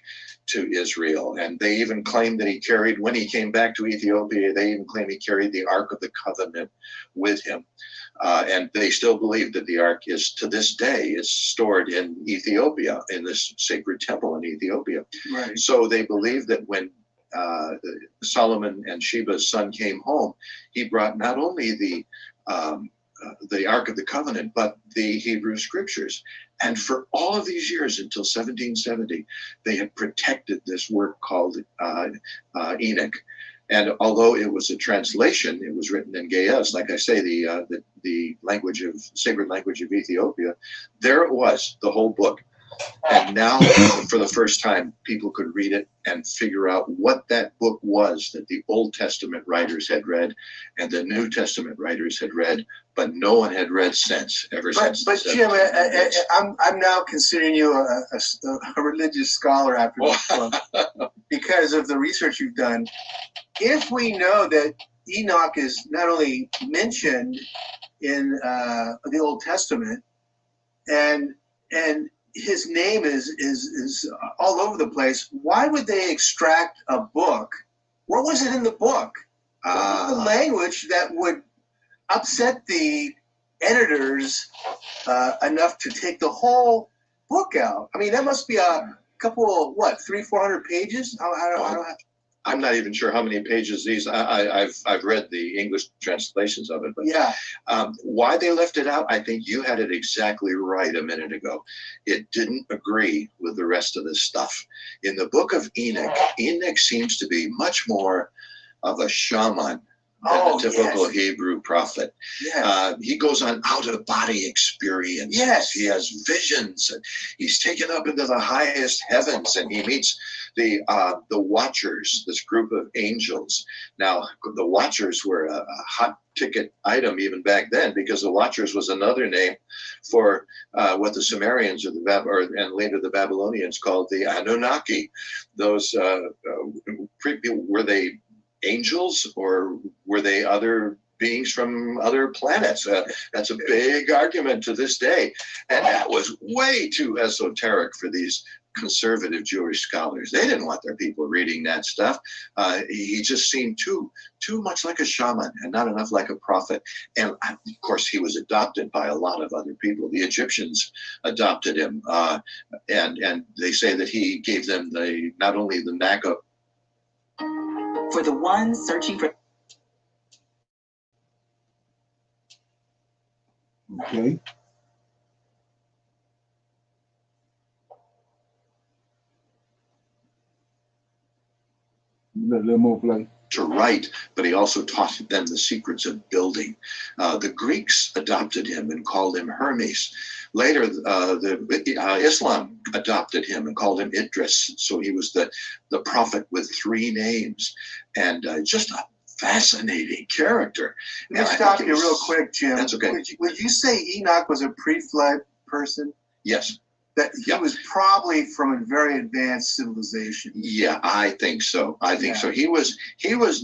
to Israel. And they even claim that he carried, when he came back to Ethiopia, they even claim he carried the Ark of the Covenant with him. And they still believe that the Ark is, to this day, is stored in Ethiopia, in this sacred temple in Ethiopia. Right. So they believe that when Solomon and Sheba's son came home, he brought not only the Ark of the Covenant, but the Hebrew Scriptures. And for all of these years, until 1770, they had protected this work called Enoch. And although it was a translation, it was written in Ge'ez, like I say, the language of sacred language of Ethiopia. There it was, the whole book. And now, for the first time, people could read it and figure out what that book was that the Old Testament writers had read and the New Testament writers had read, but no one had read since. But Jim, I'm now considering you a religious scholar after this book because of the research you've done. If we know that Enoch is not only mentioned in the Old Testament, and his name is all over the place, why would they extract a book? What was it in the book? What was the language that would upset the editors enough to take the whole book out? I mean, that must be a couple, 300-400 pages? I'm not even sure how many pages these. I've read the English translations of it, but yeah. Why they left it out, I think you had it exactly right a minute ago. It didn't agree with the rest of this stuff. In the book of Enoch, Enoch seems to be much more of a shaman than a typical Hebrew prophet. Yes. He goes on out-of-body experiences. Yes. He has visions, and he's taken up into the highest heavens, and he meets the Watchers, this group of angels. Now, the Watchers were a hot ticket item even back then, because the Watchers was another name for what the Sumerians and later the Babylonians called the Anunnaki. Those were they angels, or were they other beings from other planets? That's a big argument to this day, and that was way too esoteric for these conservative Jewish scholars. They didn't want their people reading that stuff. He just seemed too much like a shaman and not enough like a prophet. And of course, he was adopted by a lot of other people. The Egyptians adopted him, and they say that he gave them not only the knack of. For the ones searching for. Okay. Let them more play. To write, but he also taught them the secrets of building. The Greeks adopted him and called him Hermes. Later, Islam adopted him and called him Idris. So he was the prophet with 3 names, and just a fascinating character. Let me stop you real quick, Jim. That's okay. Would you say Enoch was a pre-flood person? Yes. that he was probably from a very advanced civilization. Yeah, I think so. I think so. He was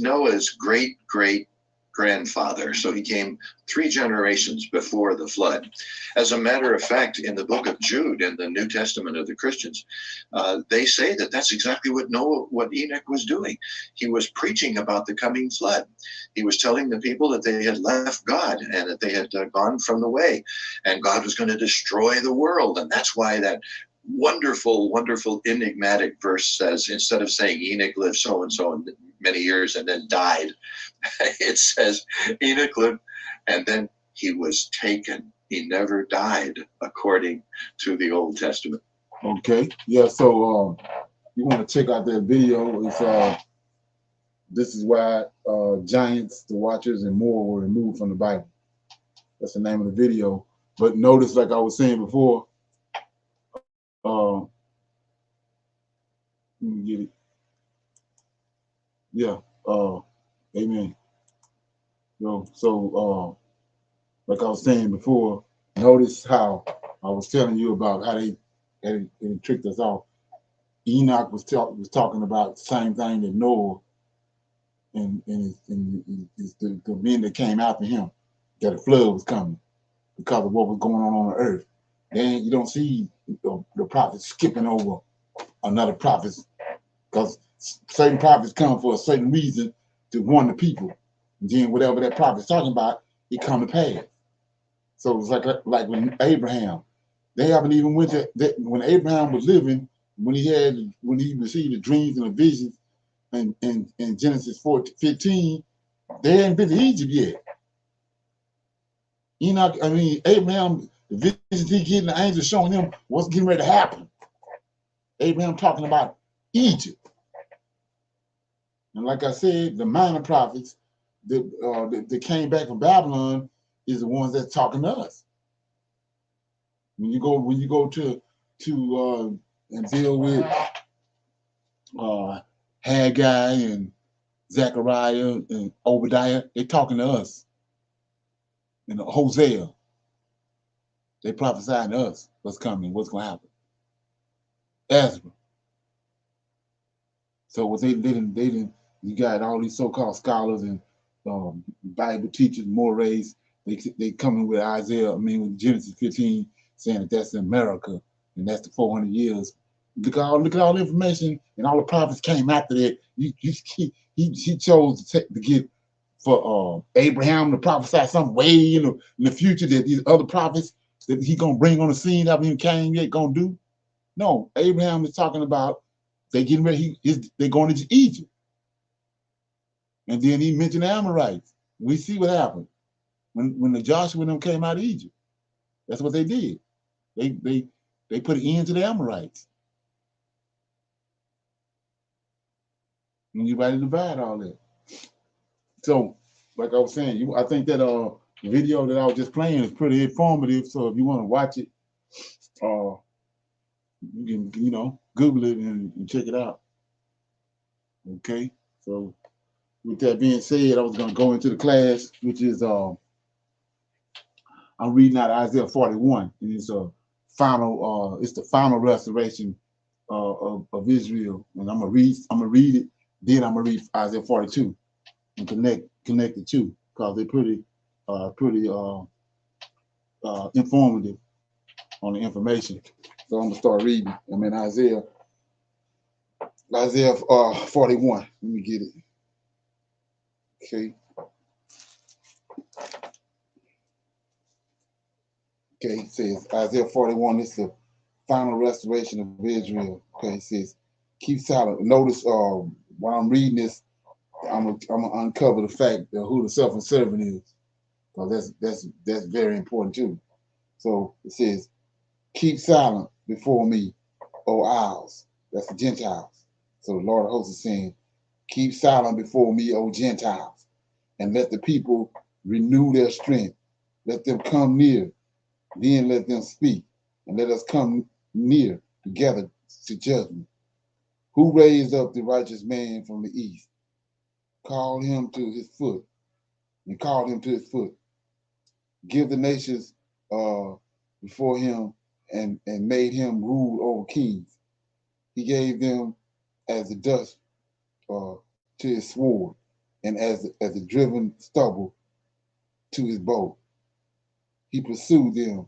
Noah's great grandfather, so he came 3 generations before the flood. As a matter of fact, in the book of Jude, in the New Testament of the Christians, they say that that's exactly what Enoch was doing. He was preaching about the coming flood. He was telling the people that they had left God and that they had gone from the way, and God was going to destroy the world. And that's why that wonderful, wonderful enigmatic verse says, instead of saying Enoch lived so and so many years and then died, it says Enoch lived and then he was taken. He never died, according to the Old Testament. Okay. Yeah. So you want to check out that video? It's this is why giants, the watchers, and more were removed from the Bible. That's the name of the video. But notice, like I was saying before, let me get it. Yeah. Amen. So like I was saying before, notice how I was telling you about how they tricked us off. Enoch was talking about the same thing that Noah and the men that came after him, that a flood was coming because of what was going on the earth. Then you don't see the prophets skipping over another prophet, because certain prophets come for a certain reason to warn the people. And then whatever that prophet's talking about, it come to pass. So it's like when Abraham, they haven't even went to that, when Abraham was living, when he received the dreams and the visions in Genesis 15, they hadn't been to Egypt yet. Abraham, the visions he getting, the angels showing him what's getting ready to happen. Abraham talking about Egypt. And like I said, the minor prophets that came back from Babylon is the ones that's talking to us. When you go to and deal with Haggai and Zechariah and Obadiah, they're talking to us. And Hosea, they prophesying to us what's coming, what's going to happen. Ezra. So what they didn't. You got all these so-called scholars and Bible teachers, mores. They coming with with Genesis 15, saying that that's America and that's the 400 years. Look at all the information and all the prophets came after that. He chose to get for Abraham to prophesy some way in the future that these other prophets that he gonna bring on the scene haven't even came yet gonna do. No, Abraham is talking about they getting ready. They're going to Egypt, and then he mentioned the Amorites. We see what happened when the Joshua and them came out of Egypt. That's what they did. They put an end to the Amorites. And you ready to divide all that. So, like I was saying, I think that video that I was just playing is pretty informative. So if you want to watch it, you can Google it and check it out. Okay. So with that being said, I was going to go into the class, which is I'm reading out Isaiah 41, and it's the final restoration of Israel, and I'm gonna read it, then I'm gonna read Isaiah 42 and connect the two because they're pretty informative on the information. So I'm gonna start reading. I'm in Isaiah 41. Let me get it. Okay. Okay, it says Isaiah 41, this is the final restoration of Israel. Okay, it says, keep silent. Notice while I'm reading this, I'm gonna uncover the fact of who the suffering servant is. Because that's very important too. So it says, keep silent before me, O isles. That's the Gentiles. So the Lord of hosts is saying, keep silent before me, O Gentiles, and let the people renew their strength. Let them come near. Then let them speak, and let us come near together to judgment. Who raised up the righteous man from the east? Call him to his foot, and called him to his foot. Give the nations before him and made him rule over kings. He gave them as the dust to his sword, and as the driven stubble to his bow. He pursued them,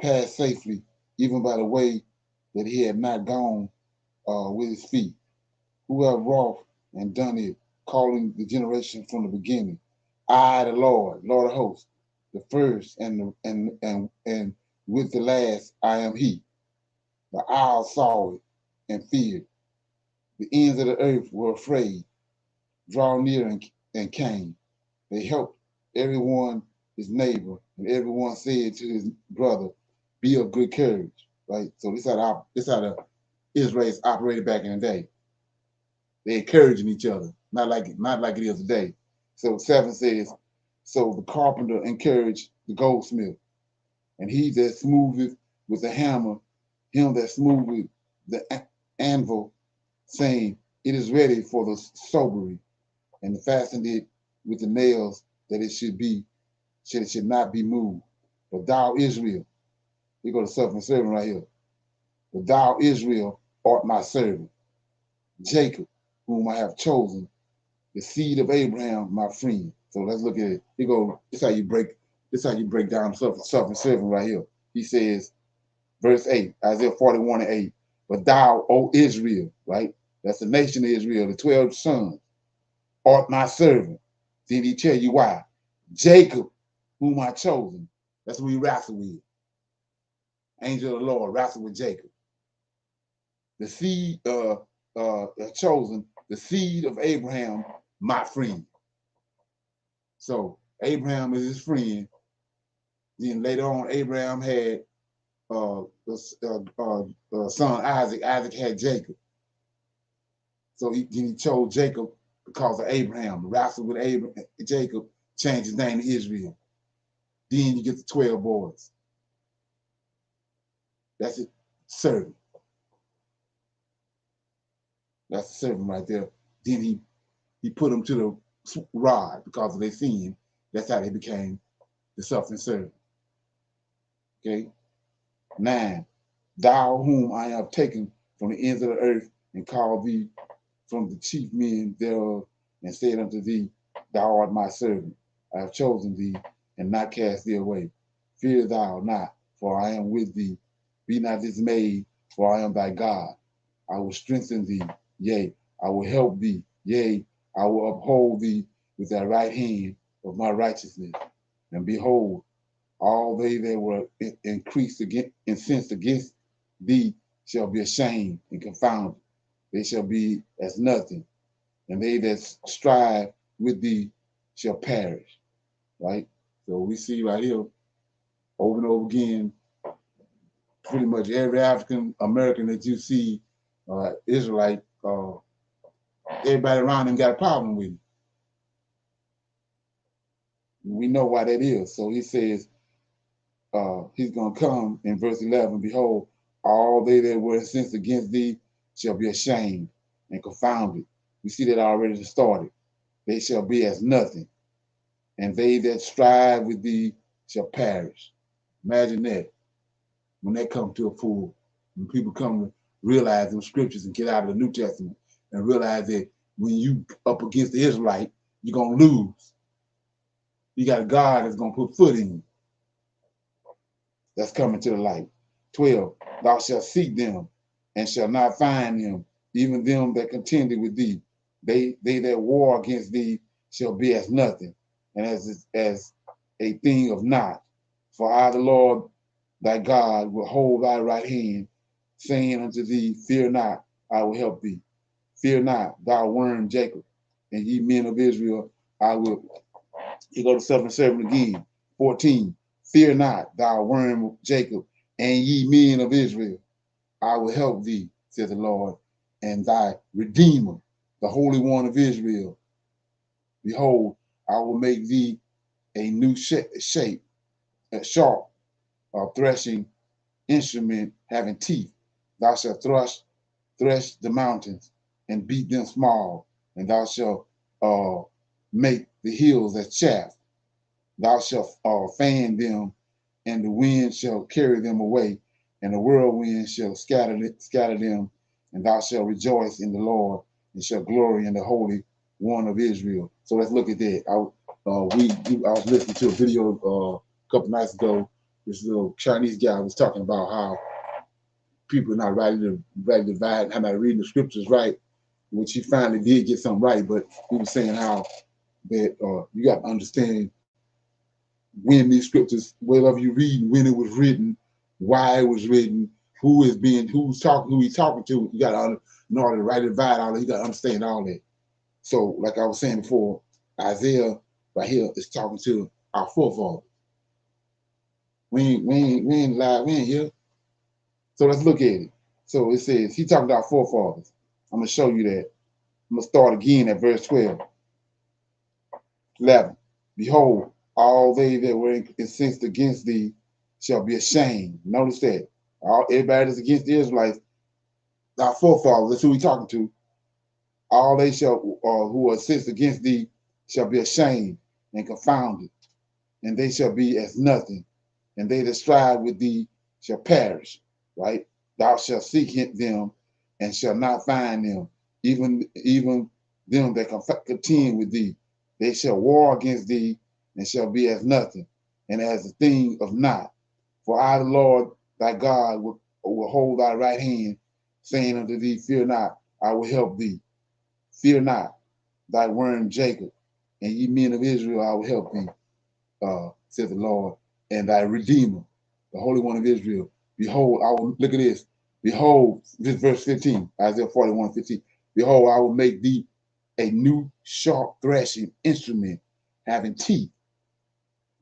passed safely, even by the way that he had not gone with his feet. Who have wrought and done it, calling the generation from the beginning. I, the Lord, Lord of hosts, the first and with the last, I am He. The isles saw it and feared. The ends of the earth were afraid, draw near and came. They helped everyone his neighbor, and everyone said to his brother, "Be of good courage." Right. So this how the Israelites operated back in the day. They encouraging each other, not like it is today. So 7 says, so the carpenter encouraged the goldsmith, and he that smootheth with the hammer, him that smootheth the anvil, saying, it is ready for the sobering, and fastened it with the nails that it should not be moved. But thou Israel, you go to suffering servant right here. But thou Israel art my servant, Jacob, whom I have chosen, the seed of Abraham, my friend. So let's look at it. He go, this how you break down suffering servant right here. He says, verse 8, Isaiah 41 and 8. But thou, O Israel, right? That's the nation of Israel, the 12 sons, art my servant. Then he tell you why. Jacob, whom I chosen. That's who he wrestled with. Angel of the Lord wrestled with Jacob. The seed chosen, the seed of Abraham, my friend. So Abraham is his friend. Then later on, Abraham had son Isaac. Isaac had Jacob. So he chose Jacob because of Abraham. The wrestle with Jacob changed his name to Israel. Then you get the 12 boys. That's it. Servant. That's the servant right there. Then he put them to the rod because of their sin. That's how they became the suffering servant. Okay. 9. Thou whom I have taken from the ends of the earth and called thee from the chief men thereof, and said unto thee, thou art my servant. I have chosen thee and not cast thee away. Fear thou not, for I am with thee. Be not dismayed, for I am thy God. I will strengthen thee, yea, I will help thee, yea, I will uphold thee with thy right hand of my righteousness. And behold, all they that were incensed against thee shall be ashamed and confounded. They shall be as nothing, and they that strive with thee shall perish. Right? So we see right here, over and over again, pretty much every African American that you see, Israelite, everybody around them got a problem with it. We know why that is. So he says, he's going to come in verse 11, behold, all they that were incensed against thee shall be ashamed and confounded. We see that already started. They shall be as nothing, and they that strive with thee shall perish. Imagine that when they come to a full, when people come to realize them scriptures and get out of the New Testament and realize that when you up against the Israelite, you're going to lose. You got a God that's going to put foot in you. That's coming to the light. 12, thou shalt seek them and shall not find them, even them that contended with thee. They that war against thee shall be as nothing, and as a thing of naught. For I, the Lord thy God, will hold thy right hand, saying unto thee, fear not, I will help thee. Fear not, thou worm Jacob, and ye men of Israel, I will. You go to suffering servant again. 14, fear not, thou worm Jacob, and ye men of Israel, I will help thee, says the Lord, and thy Redeemer, the Holy One of Israel. Behold, I will make thee a new shape, a sharp, threshing instrument having teeth. Thou shalt thresh the mountains and beat them small, and thou shalt make the hills as chaff. Thou shalt fan them, and the wind shall carry them away, and the whirlwind shall scatter them, and thou shalt rejoice in the Lord, and shall glory in the Holy One of Israel. So let's look at that. I was listening to a video a couple nights ago. This little Chinese guy was talking about how people are not rightly divided, how not reading the scriptures right, which he finally did get something right. But he was saying how that you got to understand when these scriptures, whatever you read, when it was written, why it was written, who's talking, who he's talking to. You got to, in order to rightly divide all that, you got to understand all that. So, like I was saying before, Isaiah right here is talking to our forefathers. We ain't live, we ain't here. So let's look at it. So it says, he talking to our forefathers. I'm going to show you that. I'm going to start again at verse 12. 11. Behold, all they that were incensed against thee shall be ashamed. Notice that. Everybody that's against the Israelites, our forefathers, that's who we talking to. All they shall, who are incensed against thee, shall be ashamed and confounded, and they shall be as nothing, and they that strive with thee shall perish. Right? Thou shalt seek them and shall not find them, even them that contend with thee. They shall war against thee and shall be as nothing, and as a thing of naught. For I, the Lord thy God, will hold thy right hand, saying unto thee, fear not, I will help thee. Fear not, thy worm Jacob, and ye men of Israel, I will help thee, said the Lord, and thy Redeemer, the Holy One of Israel. Behold, I will, look at this. Behold, this verse 15, Isaiah 41:15. Behold, I will make thee a new sharp threshing instrument having teeth.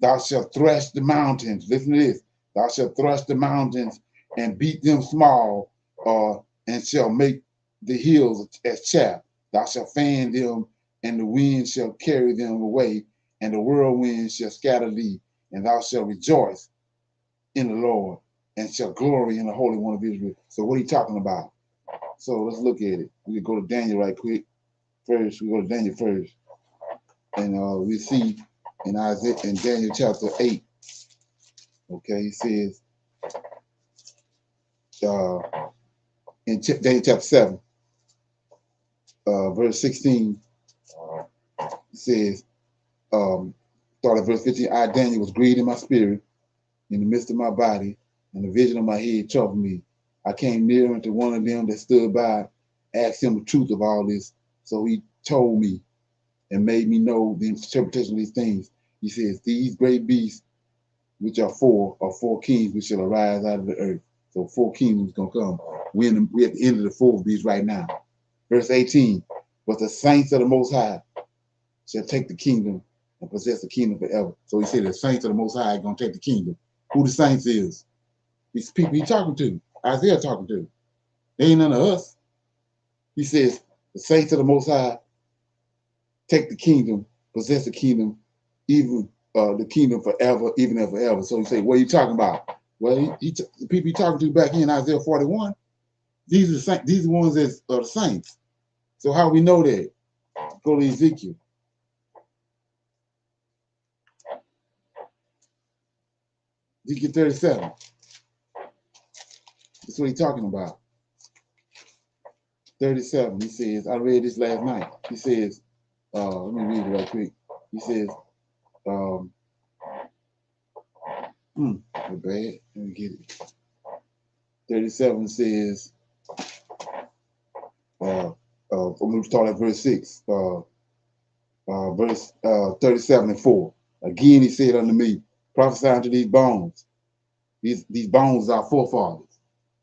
Thou shalt thresh the mountains. Listen to this. Thou shalt thresh the mountains and beat them small, and shall make the hills as chaff. Thou shalt fan them, and the wind shall carry them away, and the whirlwind shall scatter thee, and thou shalt rejoice in the Lord, and shall glory in the Holy One of Israel. So what are you talking about? So let's look at it. We can go to Daniel right quick. First, we go to Daniel first. And we see in Isaiah, in Daniel chapter 8, okay, he says, in Daniel chapter 7, verse 16, it says, start at verse 15, I, Daniel, was grieved in my spirit, in the midst of my body, and the vision of my head troubled me. I came near unto one of them that stood by, asked him the truth of all this. So he told me and made me know the interpretation of these things. He says, these great beasts, which are four kings which shall arise out of the earth. So 4 kingdoms gonna come. We're at the end of the 4th beast right now. Verse 18, but the saints of the Most High shall take the kingdom and possess the kingdom forever. So he said the saints of the Most High are gonna take the kingdom. Who the saints is? These people he talking to, Isaiah talking to. They ain't none of us. He says the saints of the Most High take the kingdom, possess the kingdom, even the kingdom forever, even and forever. So he say, what are you talking about? Well, the people he talking to back in Isaiah 41, these are the ones that are the saints. So how we know that? Go to Ezekiel. Ezekiel 37. That's what he's talking about. 37. He says, I read this last night. He says, let me read it right quick. He says, bad. Let me get it. 37 says, I'm going to start at verse 6. Verse 37 and 4. Again, he said unto me, prophesy unto these bones. These bones are our forefathers,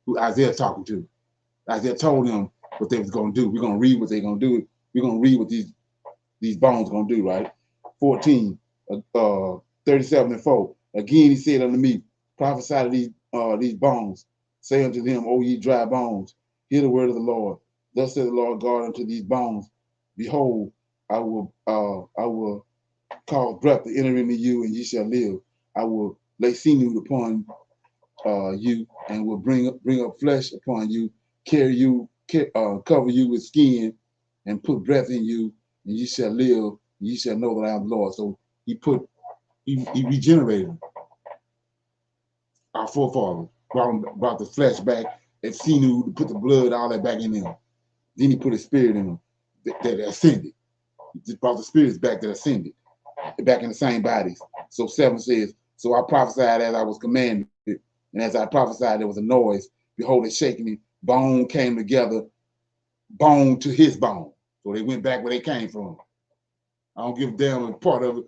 who Isaiah talking to. Isaiah told them what they was going to do. We're going to read what they're going to do. We're going to read what these bones going to do, right? 14, 37 and 4. Again, he said unto me, prophesy to these bones. Say unto them, O ye dry bones, hear the word of the Lord. Thus said the Lord God unto these bones, behold, I will cause breath to enter into you, and ye shall live. I will lay sinew upon you, and will bring up flesh upon you, cover you with skin, and put breath in you, and ye shall live, and ye shall know that I am the Lord. So he regenerated our forefathers. brought the flesh back, and sinew, put the blood, all that back in them. Then he put his spirit in them that ascended. He just brought the spirits back that ascended, back in the same bodies. So 7 says, so I prophesied as I was commanded, and as I prophesied, there was a noise. Behold, it shaking, bone came together, bone to his bone. So they went back where they came from. I don't give a damn if part of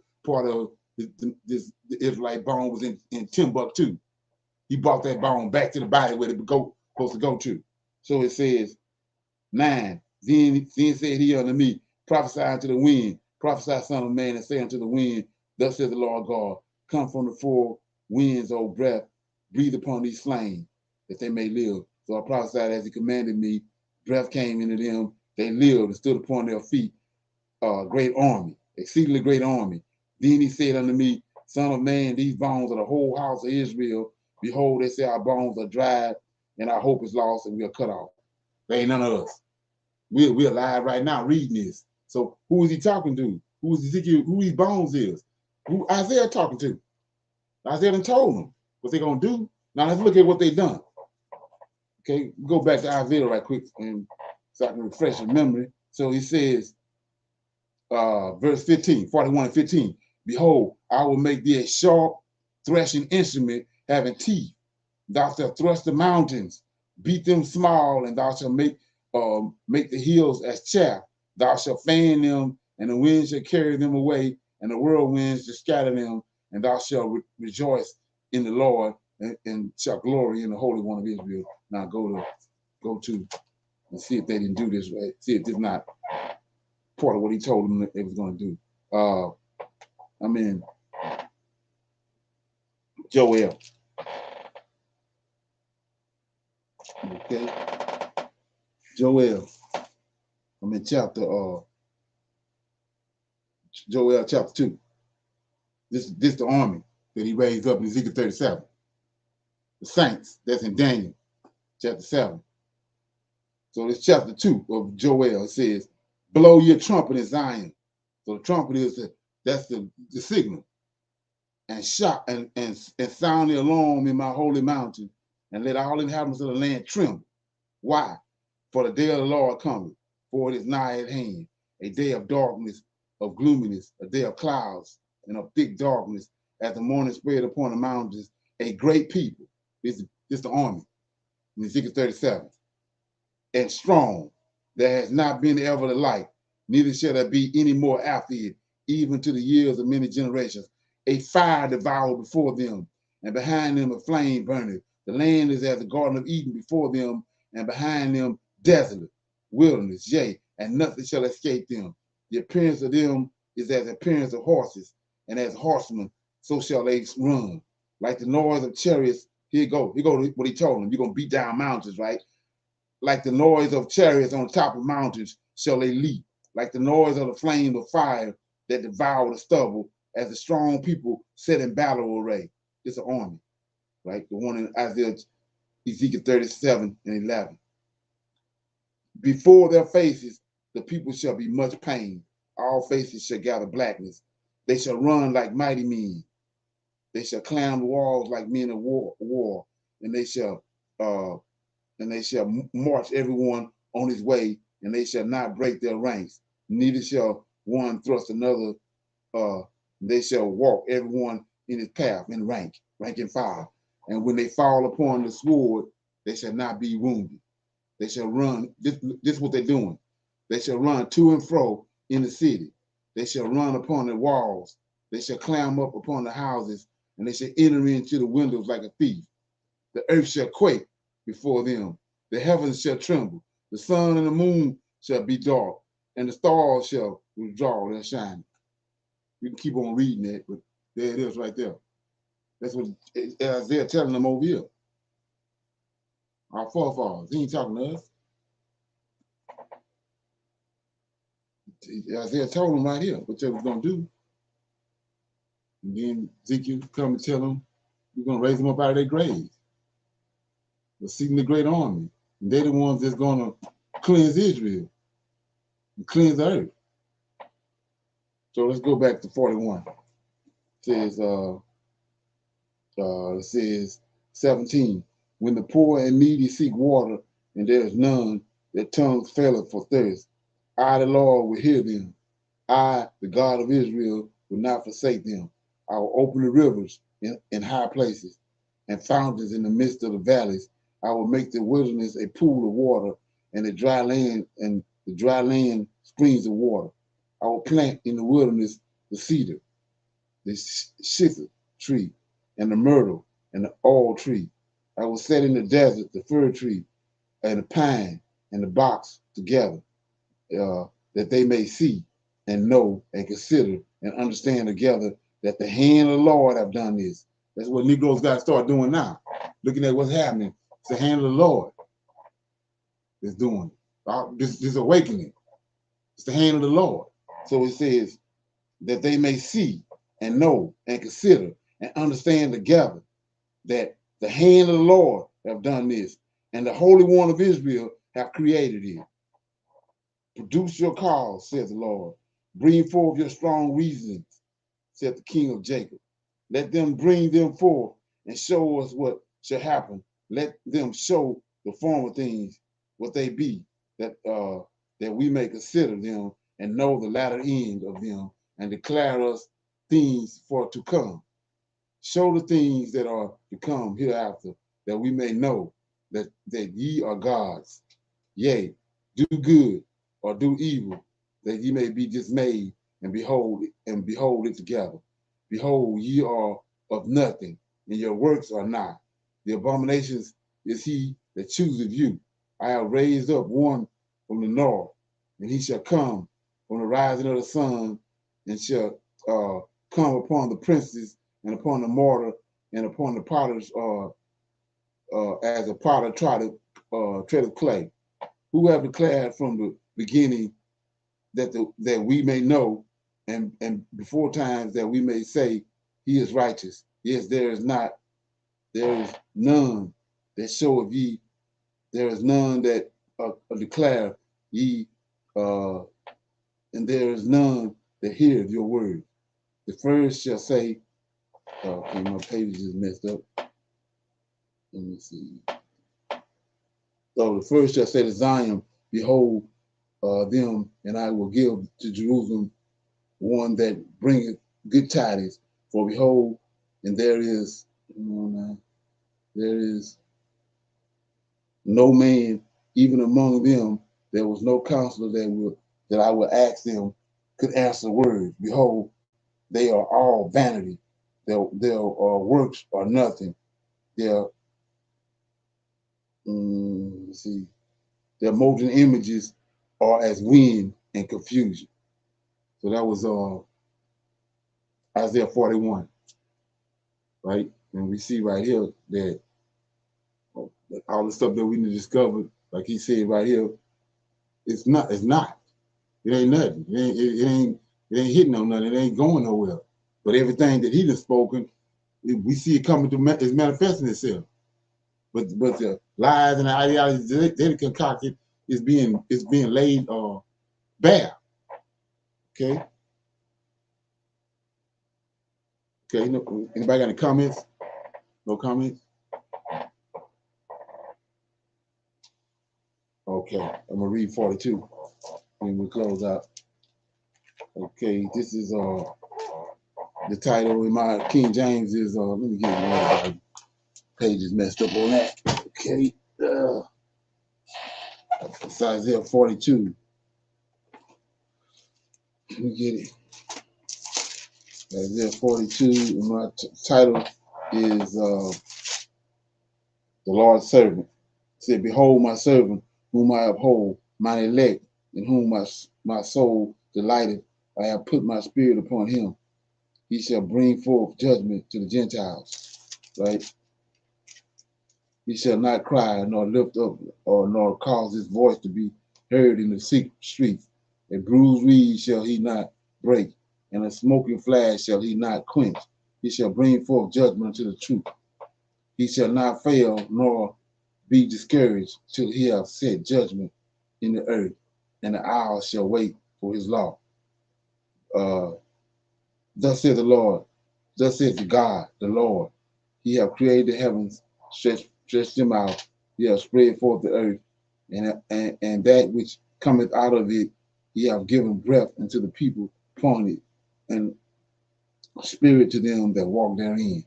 the Israelite bone was in Timbuktu. He brought that bone back to the body where it was supposed to go to. So it says, 9, then said he unto me, prophesy unto the wind, prophesy, son of man, and say unto the wind, thus says the Lord God, come from the 4 winds, O breath, breathe upon these flames, that they may live. So I prophesied as he commanded me, breath came into them, they lived and stood upon their feet, great army, exceedingly great army. Then he said unto me, son of man, these bones are the whole house of Israel. Behold, they say our bones are dried, and our hope is lost, and we are cut off. They ain't none of us. We're alive right now reading this. So who is he talking to? Who is Ezekiel? Who these bones is? Who Isaiah talking to? Isaiah done told them what they're gonna do. Now let's look at what they done. Okay, go back to Isaiah right quick, and so I can refresh your memory. So he says, verse 15, 41 and 15. Behold, I will make thee a sharp threshing instrument having teeth. Thou shalt thrust the mountains, beat them small, and thou shalt make the hills as chaff. Thou shalt fan them, and the wind shall carry them away, and the whirlwinds shall scatter them, and thou shalt rejoice in the Lord, and shall glory in the Holy One of Israel. Now go to and see if they didn't do this right. See if this is not part of what he told them that they was going to do. Joel. Okay. Joel. I'm in Joel chapter 2. This the army that he raised up in Ezekiel 37. The saints that's in Daniel chapter 7. So this chapter 2 of Joel says, blow your trumpet in Zion. So the trumpet is that's the signal. And shout and sound the alarm in my holy mountain, and let all inhabitants of the land tremble. Why? For the day of the Lord cometh, for it is nigh at hand, a day of darkness, of gloominess, a day of clouds, and of thick darkness, as the morning spread upon the mountains, a great people. This is the army in Ezekiel 37. And strong, there has not been ever the like, neither shall there be any more after it, even to the years of many generations. A fire devoured before them, and behind them a flame burneth. The land is as the Garden of Eden before them, and behind them desolate, wilderness, yea, and nothing shall escape them. The appearance of them is as the appearance of horses, and as horsemen, so shall they run. Like the noise of chariots, here go what he told them. You're going to beat down mountains, right? Like the noise of chariots on top of mountains shall they leap. Like the noise of the flame of fire that devour the stubble, as the strong people set in battle array. It's an army, right? The one in Ezekiel 37 and 11. Before their faces, the people shall be much pain. All faces shall gather blackness. They shall run like mighty men. They shall climb the walls like men of war, and they shall march everyone on his way, and they shall not break their ranks. Neither shall one thrust another. They shall walk everyone in his path in rank and file. And when they fall upon the sword, they shall not be wounded. They shall run. This is what they're doing. They shall run to and fro in the city. They shall run upon the walls. They shall climb up upon the houses, and they shall enter into the windows like a thief. The earth shall quake before them. The heavens shall tremble. The sun and the moon shall be dark, and the stars shall withdraw their shining. You can keep on reading it, but there it is right there. That's what Isaiah telling them over here. Our forefathers. He ain't talking to us. Isaiah told them right here what they was going to do. And then Ezekiel come and tell them, we're going to raise them up out of their graves. We're seeking the great army. And they're the ones that's going to cleanse Israel and cleanse the earth. So let's go back to 41. It says 17. When the poor and needy seek water, and there is none, their tongues faileth for thirst. I, the Lord, will hear them. I, the God of Israel, will not forsake them. I will open the rivers in high places and fountains in the midst of the valleys. I will make the wilderness a pool of water, and the dry land springs of water. I will plant in the wilderness the cedar, the shittim tree, and the myrtle, and the oak tree. I will set in the desert the fir tree, and the pine, and the box together, that they may see and know and consider and understand together that the hand of the Lord have done this. That's what Negroes got to start doing now. Looking at what's happening. It's the hand of the Lord that's doing it. This awakening. It's the hand of the Lord. So it says that they may see and know and consider and understand together that the hand of the Lord have done this, and the Holy One of Israel have created it. Produce your cause, says the Lord. Bring forth your strong reasons, said the King of Jacob. Let them bring them forth and show us what shall happen. Let them show the former things, what they be, that we may consider them and know the latter end of them, and declare us things for to come. Show the things that are to come hereafter, that we may know that ye are gods. Yea, do good or do evil, that ye may be dismayed and behold it together. Behold, ye are of nothing, and your works are not. The abominations is he that chooseth you. I have raised up one from the north, and he shall come from the rising of the sun, and shall come upon the princes and upon the mortar and upon the potters as a potter treadeth clay. Who have declared from the beginning that we may know, and before times that we may say he is righteous. Yes, there is none that showeth ye, there is none that declare ye, and there is none that heareth your word. The first shall say, okay, my page is messed up. Let me see. So the first shall say to Zion, behold them, and I will give to Jerusalem one that bringeth good tidings. For behold, and there is no man, even among them, there was no counselor that I would ask them could answer words. Behold, they are all vanity. Their works are nothing. Their their molten images are as wind and confusion. So that was Isaiah 41, right? And we see right here that all the stuff that we discovered, like he said right here, it's not. It ain't nothing. It ain't hitting on nothing. It ain't going nowhere. But everything that he done spoken, we see it coming to is manifesting itself. But the lies and the ideologies they concocted is being laid bare. Okay. Okay. Anybody got any comments? No comments? Okay. I'm gonna read 42 and we'll close out. Okay, this is the title in my King James is let me get my page is messed up on that. Okay, it's Isaiah 42. Let me get it. Isaiah 42. And my title is the Lord's servant. It said, "Behold, my servant, whom I uphold, mine elect, in whom my soul delighteth. I have put my spirit upon him. He shall bring forth judgment to the Gentiles." Right? He shall not cry, nor lift up, nor cause his voice to be heard in the secret streets. A bruised reed shall he not break, and a smoking flash shall he not quench. He shall bring forth judgment to the truth. He shall not fail, nor be discouraged, till he have set judgment in the earth, and the isles shall wait for his law. Thus saith the Lord, thus saith the God, the Lord. He have created the heavens, stretched stretch them out, he have spread forth the earth, and that which cometh out of it, he have given breath unto the people upon it, and spirit to them that walk therein.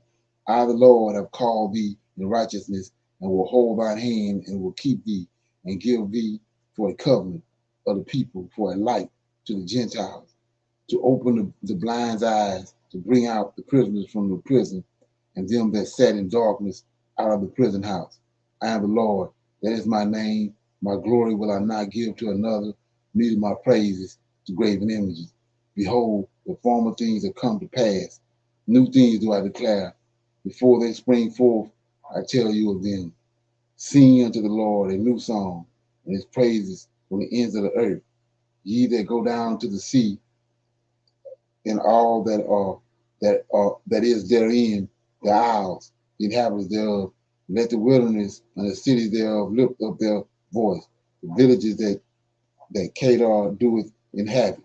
I, the Lord, have called thee in righteousness, and will hold thine hand, and will keep thee, and give thee for a covenant of the people, for a light to the Gentiles, to open the blind's eyes, to bring out the prisoners from the prison, and them that sat in darkness out of the prison house. I am the Lord, that is my name. My glory will I not give to another, neither my praises to graven images. Behold, the former things have come to pass. New things do I declare. Before they spring forth, I tell you of them. Sing unto the Lord a new song, and his praises from the ends of the earth. Ye that go down to the sea, and all that is therein, the isles, the inhabitants thereof. Let the wilderness and the cities thereof lift up their voice. The villages that Kedar doeth inhabit.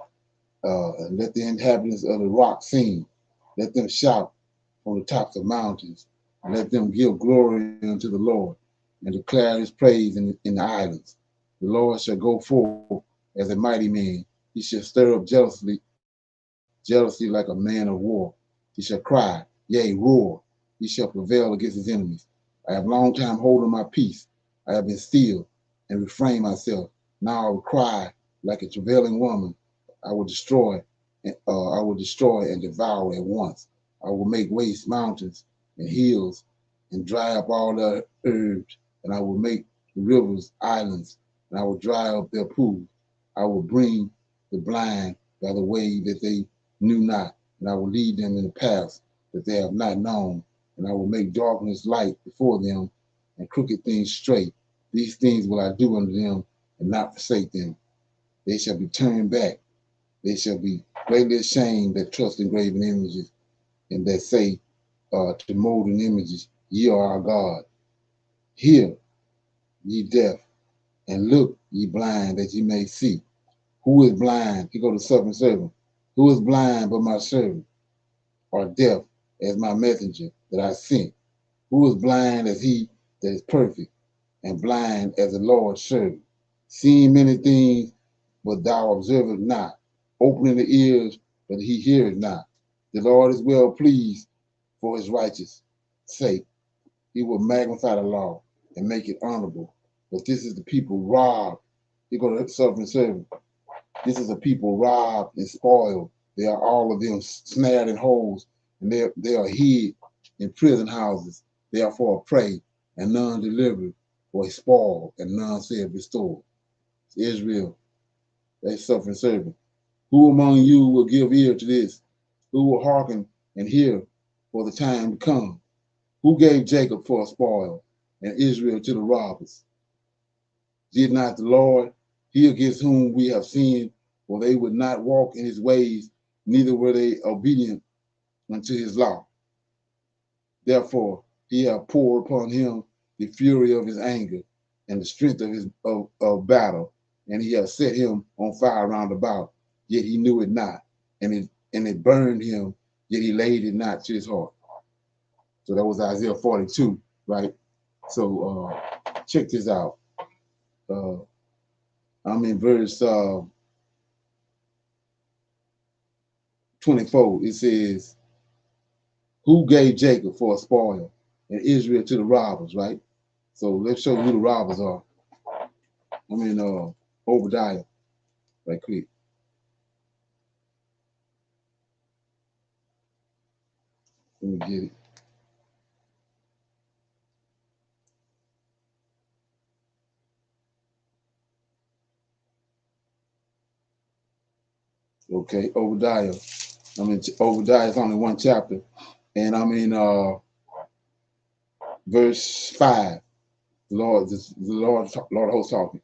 And let the inhabitants of the rock sing. Let them shout from the tops of mountains. And let them give glory unto the Lord, and declare his praise in the islands. The Lord shall go forth as a mighty man. He shall stir up jealousy like a man of war. He shall cry, yea, roar. He shall prevail against his enemies. I have long time holden my peace. I have been still and refrained myself. Now I will cry like a travailing woman. I will destroy, and devour at once. I will make waste mountains and hills, and dry up all the herbs, and I will make the rivers islands, and I will dry up their pools. I will bring the blind by the way that they knew not, and I will lead them in the paths that they have not known, and I will make darkness light before them, and crooked things straight. These things will I do unto them, and not forsake them. They shall be turned back. They shall be greatly ashamed that trust in graven images, and that say to molten images, ye are our God. Hear, ye deaf, and look, ye blind, that ye may see. Who is blind? He go to suffering servant. Who is blind but my servant? Or deaf as my messenger that I sent? Who is blind as he that is perfect, and blind as the Lord's servant? Seeing many things, but thou observest not. Opening the ears, but he heareth not. The Lord is well pleased for his righteous sake. He will magnify the law and make it honorable. But this is the people robbed. He go to suffering servant. This is a people robbed and spoiled. They are all of them snared in holes, and they are hid in prison houses. They are for a prey, and none delivered, for a spoil, and none said restored. It's Israel, they suffering servant. Who among you will give ear to this? Who will hearken and hear for the time to come? Who gave Jacob for a spoil, and Israel to the robbers? Did not the Lord, he against whom we have sinned, for they would not walk in his ways, neither were they obedient unto his law. Therefore, he hath poured upon him the fury of his anger and the strength of his of battle, and he hath set him on fire round about, yet he knew it not, and it burned him, yet he laid it not to his heart. So that was Isaiah 42, right? So check this out. I'm in verse 24. It says, who gave Jacob for a spoil and Israel to the robbers, right? So let's show you who the robbers are. I'm in Obadiah, right quick. Let me get it. Okay, Obadiah. I'm in Obadiah. It's only one chapter, and I'm in verse 5. The Lord host talking.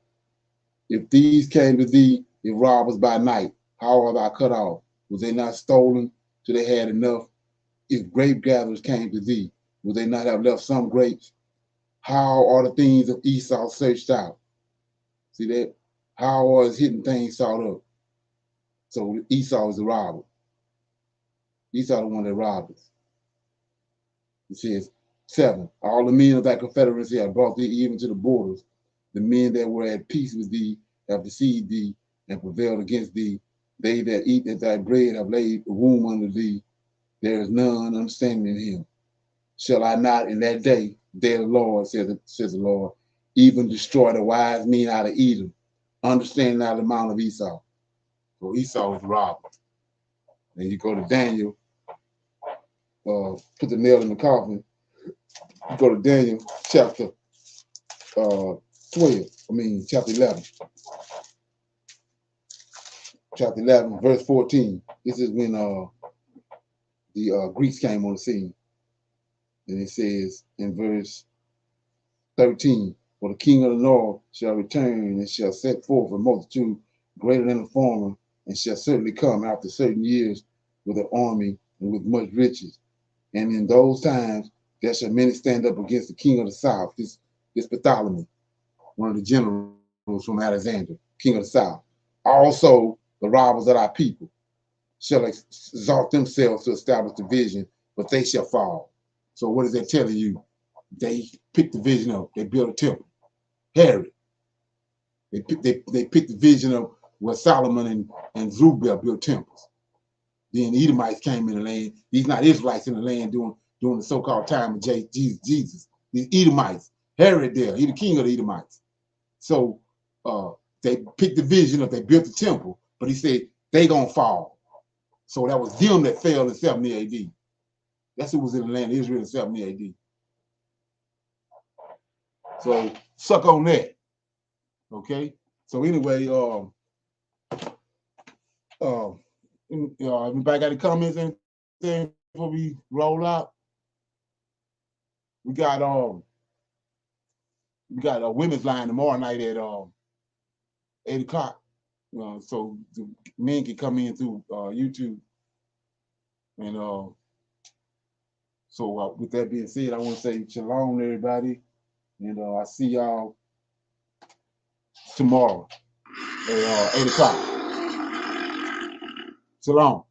If these came to thee, if robbers by night, how are thou cut off? Was they not stolen till they had enough? If grape gatherers came to thee, would they not have left some grapes? How are the things of Esau searched out? See that? How are his hidden things sought up? So Esau is the robber. Esau the one that robbed us. It says, 7. All the men of thy confederacy have brought thee even to the borders. The men that were at peace with thee have deceived thee and prevailed against thee. They that eat at thy bread have laid a womb under thee. There is none understanding in him. Shall I not in that day, the Lord, says the Lord, even destroy the wise men out of Edom, understanding out of the mount of Esau? So Esau was robbed. Then you go to Daniel, put the nail in the coffin. You go to Daniel chapter 11. Chapter 11, verse 14. This is when the Greeks came on the scene. And it says in verse 13, for the king of the north shall return and shall set forth a multitude greater than the former, and shall certainly come after certain years with an army and with much riches. And in those times there shall many stand up against the king of the south, this Bartholomew, one of the generals from Alexander, king of the south. Also the robbers of our people shall exalt themselves to establish the vision, but they shall fall. So what is that telling you? They picked the vision up. They built a temple. Herod. They picked the vision up where Solomon and Zerubbabel built temples. Then the Edomites came in the land. These not Israelites in the land during the so-called time of Jesus. These Edomites. Herod there. He the king of the Edomites. So they picked the vision up. They built the temple. But he said they gonna fall. So that was them that fell in 70 AD. That's who was in the land of Israel in 70 AD. So suck on that. Okay. So anyway, everybody got any comments, anything before we roll out? We got a women's line tomorrow night at 8 o'clock. So the men can come in through YouTube. And so with that being said, I want to say shalom, everybody. And I see y'all tomorrow at 8 o'clock. Shalom.